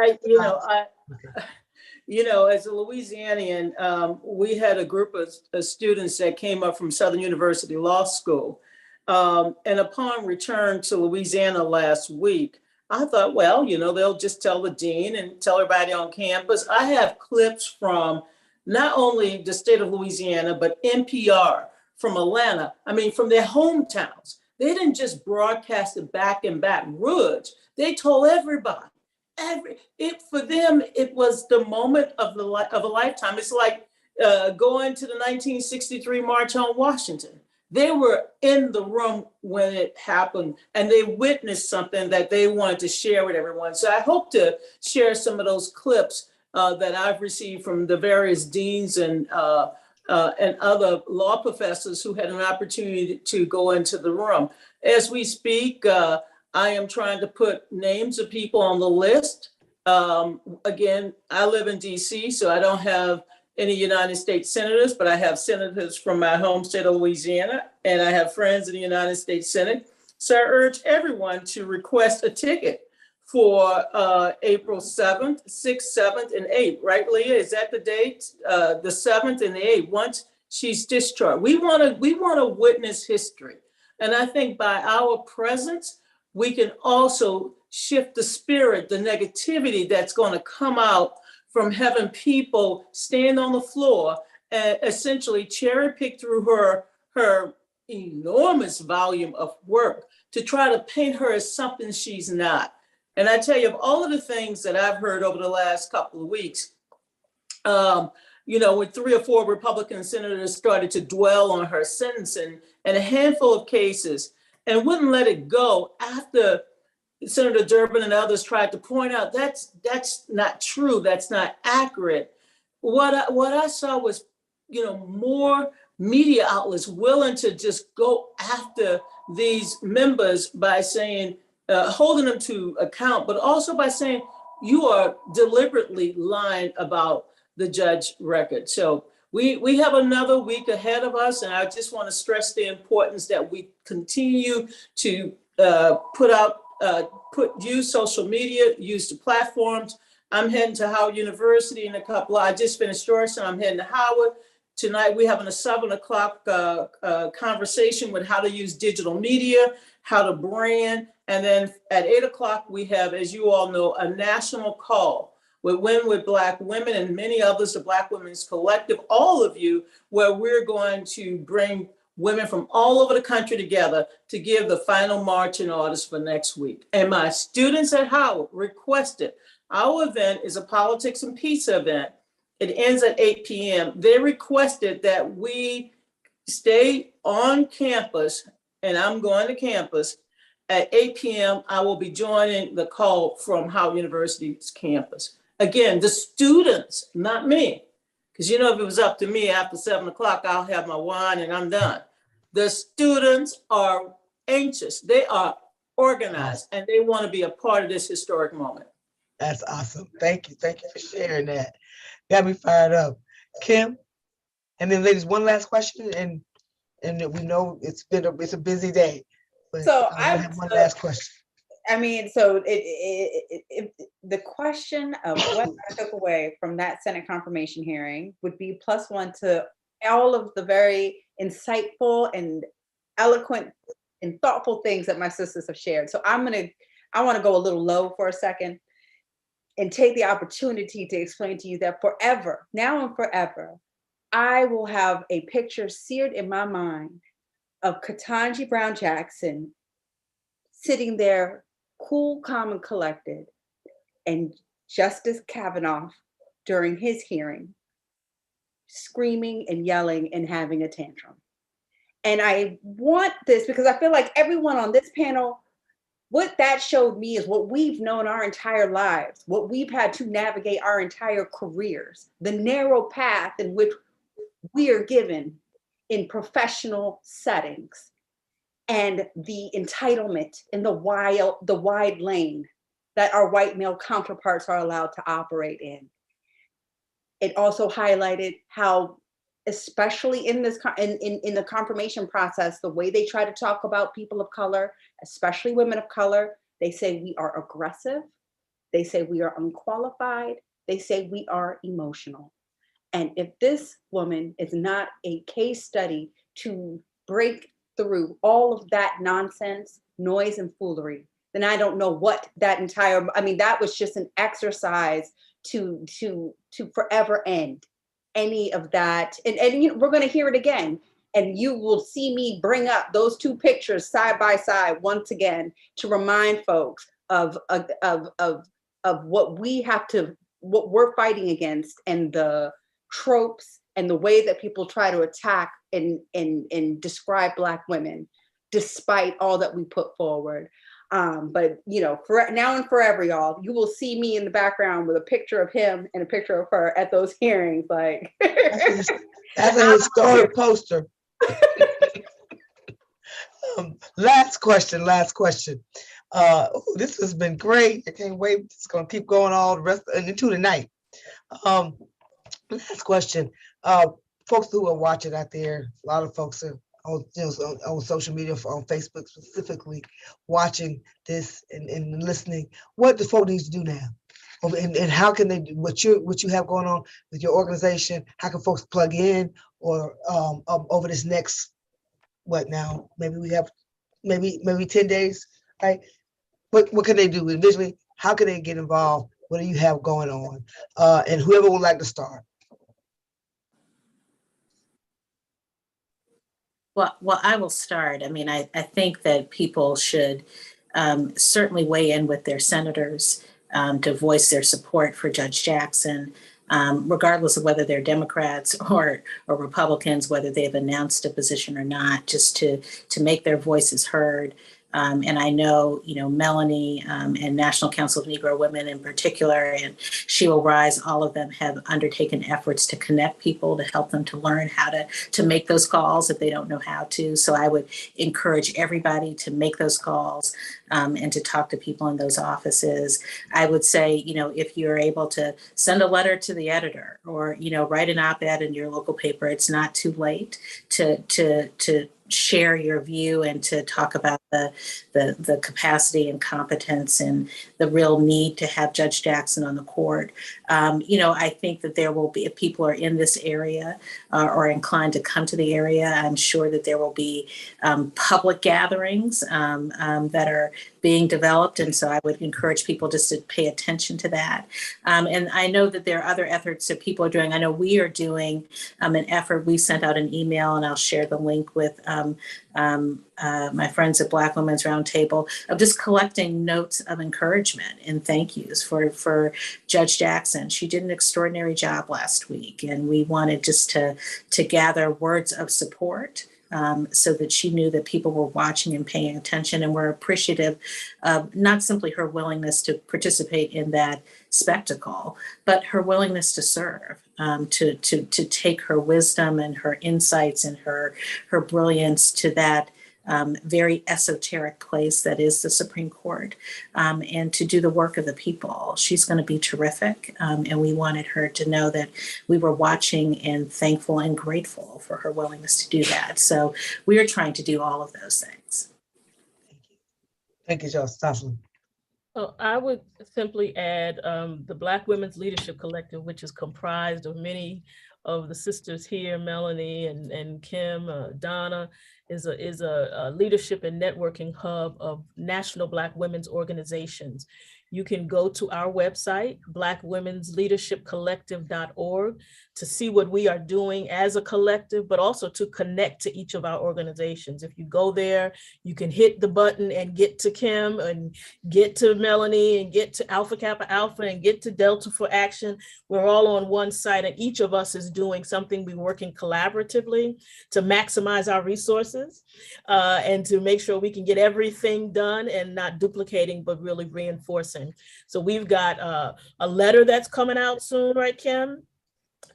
a Louisianian, we had a group of students that came up from Southern University Law School. And upon return to Louisiana last week, I thought, well, they'll just tell the dean and tell everybody on campus. I have clips from not only the state of Louisiana, but NPR from Atlanta, from their hometowns. They didn't just broadcast it back in Baton Rouge. They told everybody. For them, it was the moment of a lifetime. It's like going to the 1963 March on Washington. They were in the room when it happened, and they witnessed something that they wanted to share with everyone. So I hope to share some of those clips that I've received from the various deans and other law professors who had an opportunity to go into the room. As we speak, I am trying to put names of people on the list. Again, I live in DC, so I don't have any United States senators, but I have senators from my home state of Louisiana, and I have friends in the United States Senate. So I urge everyone to request a ticket for April 7th, 6th, 7th, and 8th, right, Leah? Is that the date? The 7th and the 8th, once she's discharged. We wanna witness history. And I think by our presence, we can also shift the spirit, the negativity that's gonna come out from having people stand on the floor and essentially cherry pick through her enormous volume of work to try to paint her as something she's not. And I tell you, of all of the things that I've heard over the last couple of weeks, when 3 or 4 Republican senators started to dwell on her sentencing and a handful of cases and wouldn't let it go after Senator Durbin and others tried to point out that's not true, that's not accurate. What I saw was, more media outlets willing to just go after these members by saying, holding them to account, but also by saying you are deliberately lying about the judge record. So we have another week ahead of us, and I just want to stress the importance that we continue to use social media, use the platforms. I'm heading to Howard University in I just finished Georgetown, I'm heading to Howard. Tonight, we're having a 7 o'clock conversation with how to use digital media, how to brand. And then at 8 o'clock, we have, as you all know, a national call with Win with Black Women and many others, the Black Women's Collective, all of you, where we're going to bring women from all over the country together to give the final marching orders for next week. And my students at Howard requested Our event is a politics and pizza event. It ends at 8 p.m. They requested that we stay on campus, and I'm going to campus. At 8 p.m., I will be joining the call from Howard University's campus. Again, the students, not me, because if it was up to me after 7 o'clock, I'll have my wine and I'm done. The students are anxious, they are organized, and they want to be a part of this historic moment. That's awesome. Thank you for sharing that. Got me fired up. Kim, and then ladies, one last question, and we know it's a busy day. But So I have one last question. I mean, the question of what I took away from that Senate confirmation hearing would be +1 to all of the very insightful and eloquent and thoughtful things that my sisters have shared. So I want to go a little low for a second and take the opportunity to explain to you that forever, now and forever, I will have a picture seared in my mind of Ketanji Brown Jackson sitting there, cool, calm, and collected, and Justice Kavanaugh during his hearing, screaming and yelling and having a tantrum. And I want this because I feel like everyone on this panel, what that showed me is what we've known our entire lives, what we've had to navigate our entire careers, the narrow path in which we are given in professional settings, and the entitlement in the wide lane that our white male counterparts are allowed to operate in. It also highlighted how, especially in this in the confirmation process, the way they try to talk about people of color, especially women of color, they say we are aggressive, they say we are unqualified, they say we are emotional. And if this woman is not a case study to break through all of that nonsense, noise, and foolery, then I don't know what that that was just an exercise to forever end any of that. And we're going to hear it again. And you will see me bring up those two pictures side by side once again to remind folks of what we're fighting against, and the tropes and the way that people try to attack and describe Black women, despite all that we put forward. But for now and forever, y'all, you will see me in the background with a picture of him and a picture of her at those hearings. Like that's a historic poster. Last question. This has been great. I can't wait. It's gonna keep going all the rest into the night. Last question. Folks who are watching out there, a lot of folks are on social media, on Facebook specifically, watching this and listening. What do folks need to do now? And how can they do what you have going on with your organization? How can folks plug in, or over this next, maybe we have maybe 10 days, right? What can they do individually? How can they get involved? What do you have going on? And whoever would like to start. Well, I will start. I think that people should certainly weigh in with their senators to voice their support for Judge Jackson, regardless of whether they're Democrats or Republicans, whether they've announced a position or not, just to make their voices heard. And I know, Melanie and National Council of Negro Women in particular, and She Will Rise, all of them have undertaken efforts to connect people, to help them to learn how to make those calls if they don't know how to. So I would encourage everybody to make those calls and to talk to people in those offices. I would say, if you're able to send a letter to the editor, or, write an op-ed in your local paper, it's not too late to share your view and to talk about the capacity and competence and the real need to have Judge Jackson on the court. I think that there will be, if people are in this area or inclined to come to the area, I'm sure that there will be public gatherings that are being developed. And so I would encourage people just to pay attention to that. And I know that there are other efforts that people are doing. I know we are doing an effort. We sent out an email, and I'll share the link with my friends at Black Women's Roundtable, of just collecting notes of encouragement and thank yous for Judge Jackson. She did an extraordinary job last week, and we wanted just to gather words of support. So that she knew that people were watching and paying attention and were appreciative of not simply her willingness to participate in that spectacle, but her willingness to serve, to take her wisdom and her insights and her brilliance to that very esoteric place that is the Supreme Court, and to do the work of the people. She's going to be terrific, and we wanted her to know that we were watching and thankful and grateful for her willingness to do that. So we are trying to do all of those things. Thank you, Jocelyn. Well, I would simply add the Black Women's Leadership Collective, which is comprised of many of the sisters here, Melanie and Kim, Donna, is a leadership and networking hub of national Black women's organizations. You can go to our website, blackwomensleadershipcollective.org, to see what we are doing as a collective, but also to connect to each of our organizations. If you go there, you can hit the button and get to Kim and get to Melanie and get to Alpha Kappa Alpha and get to Delta for Action. We're all on one site, and each of us is doing something. We're working collaboratively to maximize our resources and to make sure we can get everything done and not duplicating, but really reinforcing. So we've got a letter that's coming out soon, right, Kim?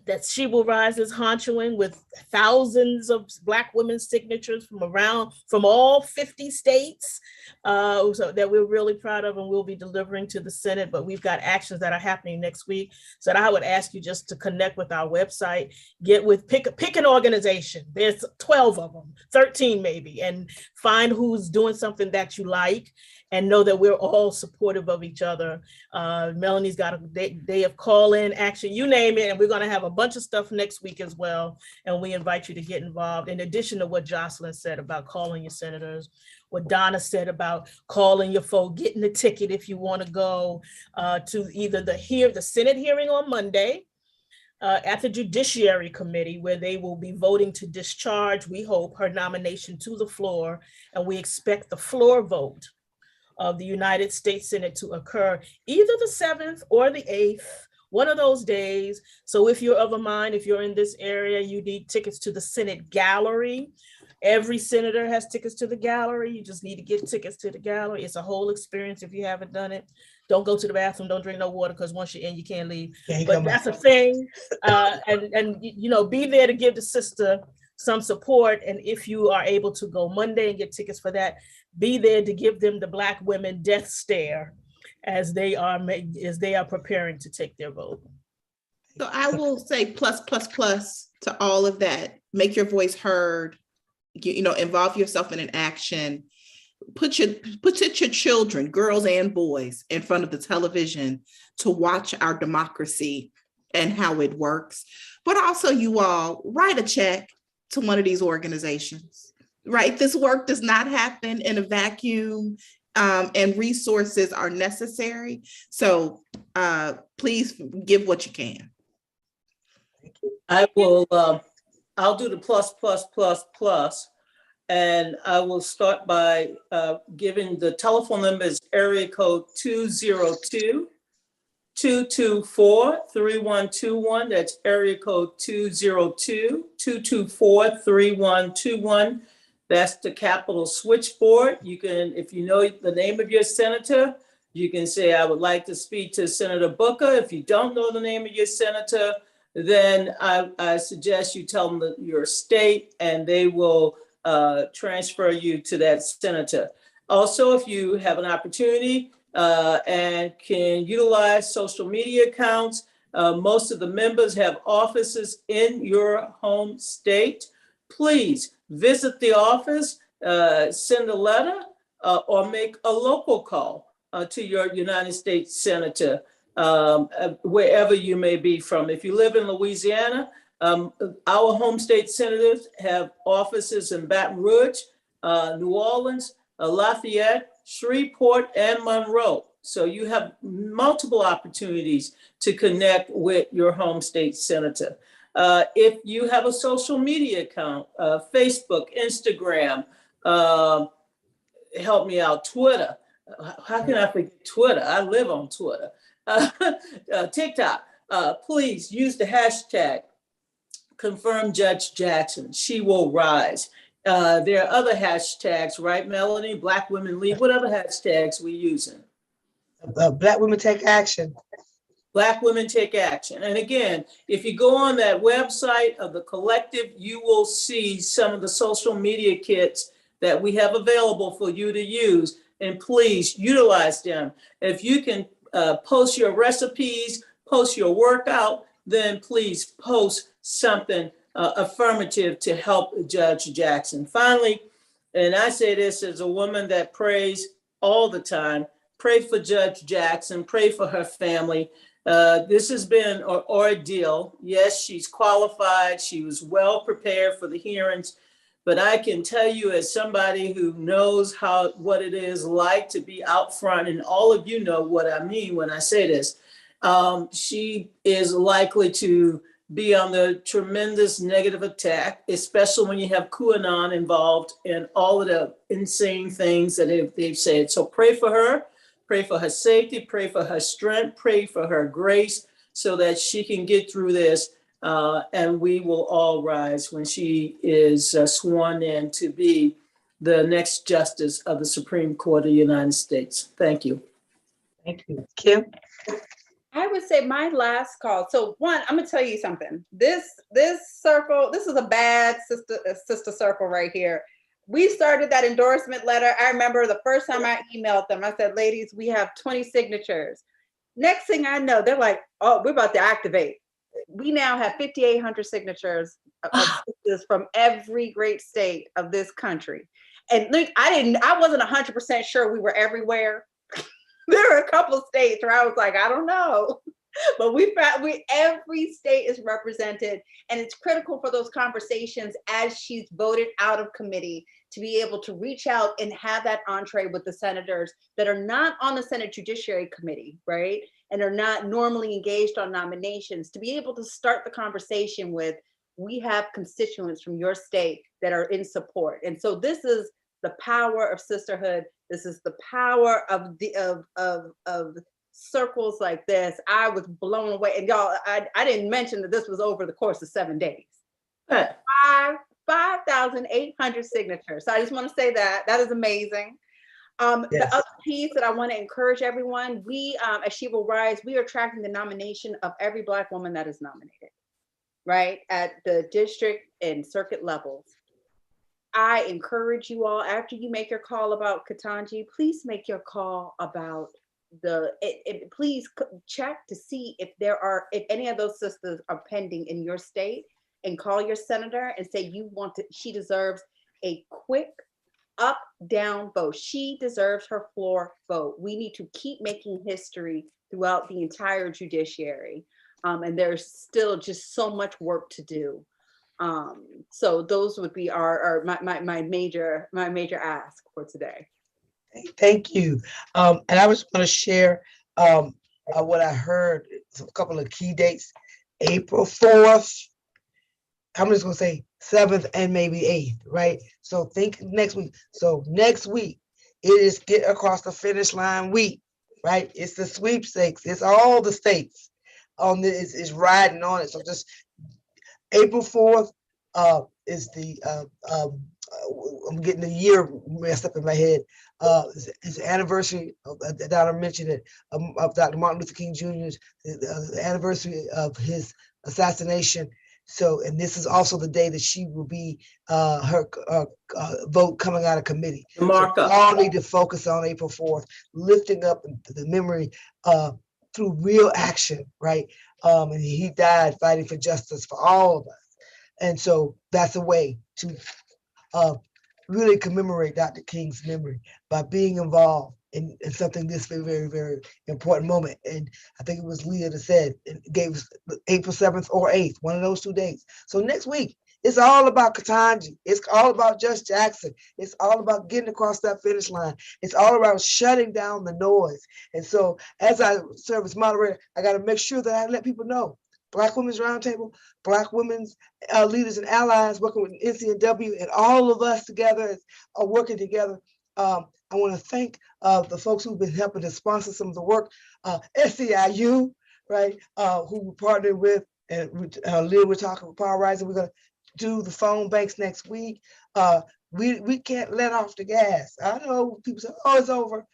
That She Will Rise is honchoing with thousands of Black women's signatures from all 50 states, so that we're really proud of and we'll be delivering to the Senate. But we've got actions that are happening next week. So I would ask you just to connect with our website, pick an organization. There's 12 of them, 13 maybe, and find who's doing something that you like, and know that we're all supportive of each other. Melanie's got a day of call-in action, you name it, and we're gonna have a bunch of stuff next week as well. And we invite you to get involved. In addition to what Jocelyn said about calling your senators, what Donna said about calling your folk, getting the ticket if you wanna go to either the Senate hearing on Monday, at the Judiciary Committee, where they will be voting to discharge, we hope, her nomination to the floor. And we expect the floor vote of the United States Senate to occur either the 7th or the 8th, one of those days. So if you're of a mind, if you're in this area, you need tickets to the Senate gallery. Every senator has tickets to the gallery. You just need to get tickets to the gallery. It's a whole experience if you haven't done it. Don't go to the bathroom, don't drink no water, because once you're in, you can't leave. But that's a thing. And you know, be there to give the sister some support. And if you are able to go Monday and get tickets for that, be there to give them the Black women death stare as they are preparing to take their vote. So I will say plus to all of that. Make your voice heard. You know, involve yourself in an action. Put your children, girls and boys, in front of the television to watch our democracy and how it works. But also, you all write a check to one of these organizations, right? This work does not happen in a vacuum, and resources are necessary. So please give what you can. I will, I'll do the plus, and I will start by giving the telephone number is area code 202-224-3121. That's area code 202-224-3121. That's the Capitol switchboard. You can, if you know the name of your senator, you can say, I would like to speak to Senator Booker. If you don't know the name of your senator, then I suggest you tell them your state, and they will transfer you to that senator. Also, if you have an opportunity and can utilize social media accounts, most of the members have offices in your home state. Please visit the office, send a letter, or make a local call to your United States senator, wherever you may be from. If you live in Louisiana, our home state senators have offices in Baton Rouge, New Orleans, Lafayette, Shreveport, and Monroe. So you have multiple opportunities to connect with your home state senator. If you have a social media account, Facebook, Instagram, help me out, Twitter. How can I forget Twitter? I live on Twitter. TikTok. Please use the hashtag confirm Judge Jackson. She will rise. There are other hashtags, right, Melanie? Black Women Lead. What other hashtags we using? Black Women Take Action. Black Women Take Action. And again, if you go on that website of the collective, you will see some of the social media kits that we have available for you to use. And please utilize them. If you can post your recipes, post your workout, then please post something affirmative to help Judge Jackson. Finally, and I say this as a woman that prays all the time, pray for Judge Jackson, pray for her family. This has been an ordeal. Yes, she's qualified. She was well prepared for the hearings. But I can tell you, as somebody who knows what it is like to be out front, and all of you know what I mean when I say this, she is likely to be on the tremendous negative attack, especially when you have QAnon involved in all of the insane things that they've said. So pray for her. Pray for her safety, pray for her strength, pray for her grace so that she can get through this. And we will all rise when she is sworn in to be the next justice of the Supreme Court of the United States. Thank you. Thank you. Kim? I would say my last call. So one, I'm gonna tell you something. This circle, this is a bad sister circle right here. We started that endorsement letter. I remember the first time I emailed them, I said, ladies, we have 20 signatures. Next thing I know, they're like, oh, we're about to activate. We now have 5,800 signatures of sisters from every great state of this country. And look, I wasn't 100% sure we were everywhere. There were a couple of states where I was like, I don't know. But every state is represented, and it's critical for those conversations as she's voted out of committee to be able to reach out and have that entree with the senators that are not on the Senate Judiciary Committee, right? And are not normally engaged on nominations, to be able to start the conversation with, we have constituents from your state that are in support. And so this is the power of sisterhood. This is the power of circles like this. I was blown away. And y'all, I didn't mention that this was over the course of 7 days. 5,800 signatures. So I just want to say that is amazing. Yes. The other piece that I want to encourage everyone, we, as She Will Rise, we are tracking the nomination of every Black woman that is nominated, right? At the district and circuit levels. I encourage you all, after you make your call about Ketanji, please make your call about please check to see if any of those sisters are pending in your state, and call your senator and say she deserves a quick up, down vote. She deserves her floor vote. We need to keep making history throughout the entire judiciary. And there's still just so much work to do. So those would be my major ask for today. Thank you. And I was going to share what I heard, a couple of key dates. April 4th, I'm just going to say 7th and maybe 8th, right? So think next week. So next week, it is Get Across the Finish Line week, right? It's the sweepstakes. It's all the states on this is riding on it. So just April 4th is the I'm getting the year messed up in my head. It's the anniversary of, Donna mentioned it, of Dr. Martin Luther King Jr.'s the anniversary of his assassination. So, and this is also the day that she will be her vote coming out of committee. Mark up. So all need to focus on April 4th, lifting up the memory through real action, right? And he died fighting for justice for all of us. And so that's a way to really commemorate Dr. King's memory by being involved in something this very, very, very important moment. And I think it was Leah that said it gave us April 7th or 8th, one of those 2 days. So next week, it's all about Ketanji. It's all about Judge Jackson. It's all about getting across that finish line. It's all about shutting down the noise. And so as I serve as moderator, I got to make sure that I let people know Black Women's Roundtable, Black Women's Leaders and Allies, working with NCNW, and all of us together are working together. I want to thank the folks who've been helping to sponsor some of the work, SEIU, right, who we partnered with, and Leah, we're talking about Power Rising. We're going to do the phone banks next week. We can't let off the gas. I know people say, oh, it's over.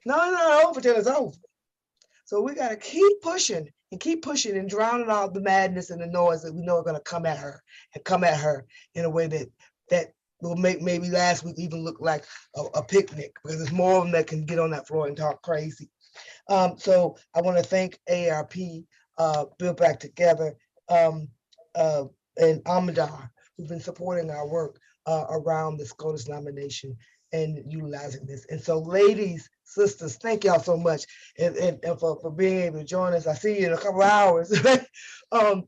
No, it's not over till it's over. So we got to keep pushing and drowning out the madness and the noise that we know are going to come at her in a way that will make maybe last week even look like a picnic, because there's more of them that can get on that floor and talk crazy. So I want to thank AARP, Build Back Together, and Amadar, who've been supporting our work around the SCOTUS nomination and utilizing this. And so, ladies, sisters, thank y'all so much and for being able to join us. I see you in a couple of hours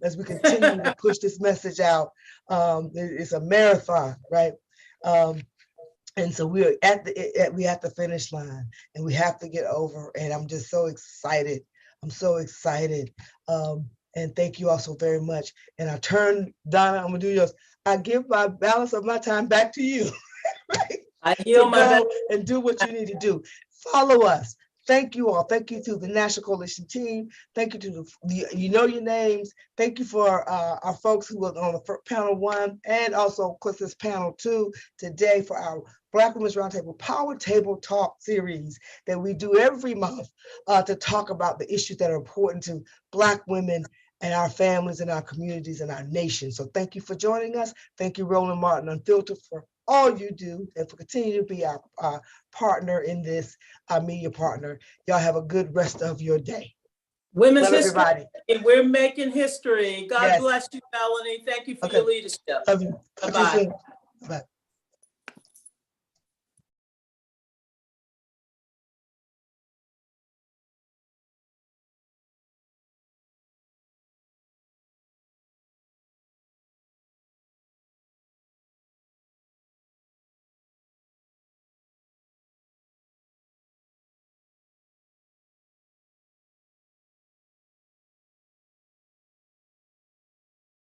as we continue to push this message out. It's a marathon, right? And so we're at the finish line, and we have to get over. And I'm just so excited. I'm so excited. And thank you all so very much. And I turn, Donna, I'm gonna do yours. I give my balance of my time back to you, right? I yield my go and do what you need to do. Follow us. Thank you all. Thank you to the National Coalition team. Thank you to you know your names. Thank you for our folks who were on the panel 1, and also, of course, this panel 2 today for our Black Women's Roundtable Power Table Talk series that we do every month to talk about the issues that are important to Black women and our families and our communities and our nation. So thank you for joining us. Thank you, Roland Martin Unfiltered, for all you do and for continuing to be our partner in this, our media partner. Y'all have a good rest of your day. Women's Love history. everybody. We're making history. God Yes. bless you, Melanie. Thank you for Okay. your leadership. Love you. Bye-bye. Bye.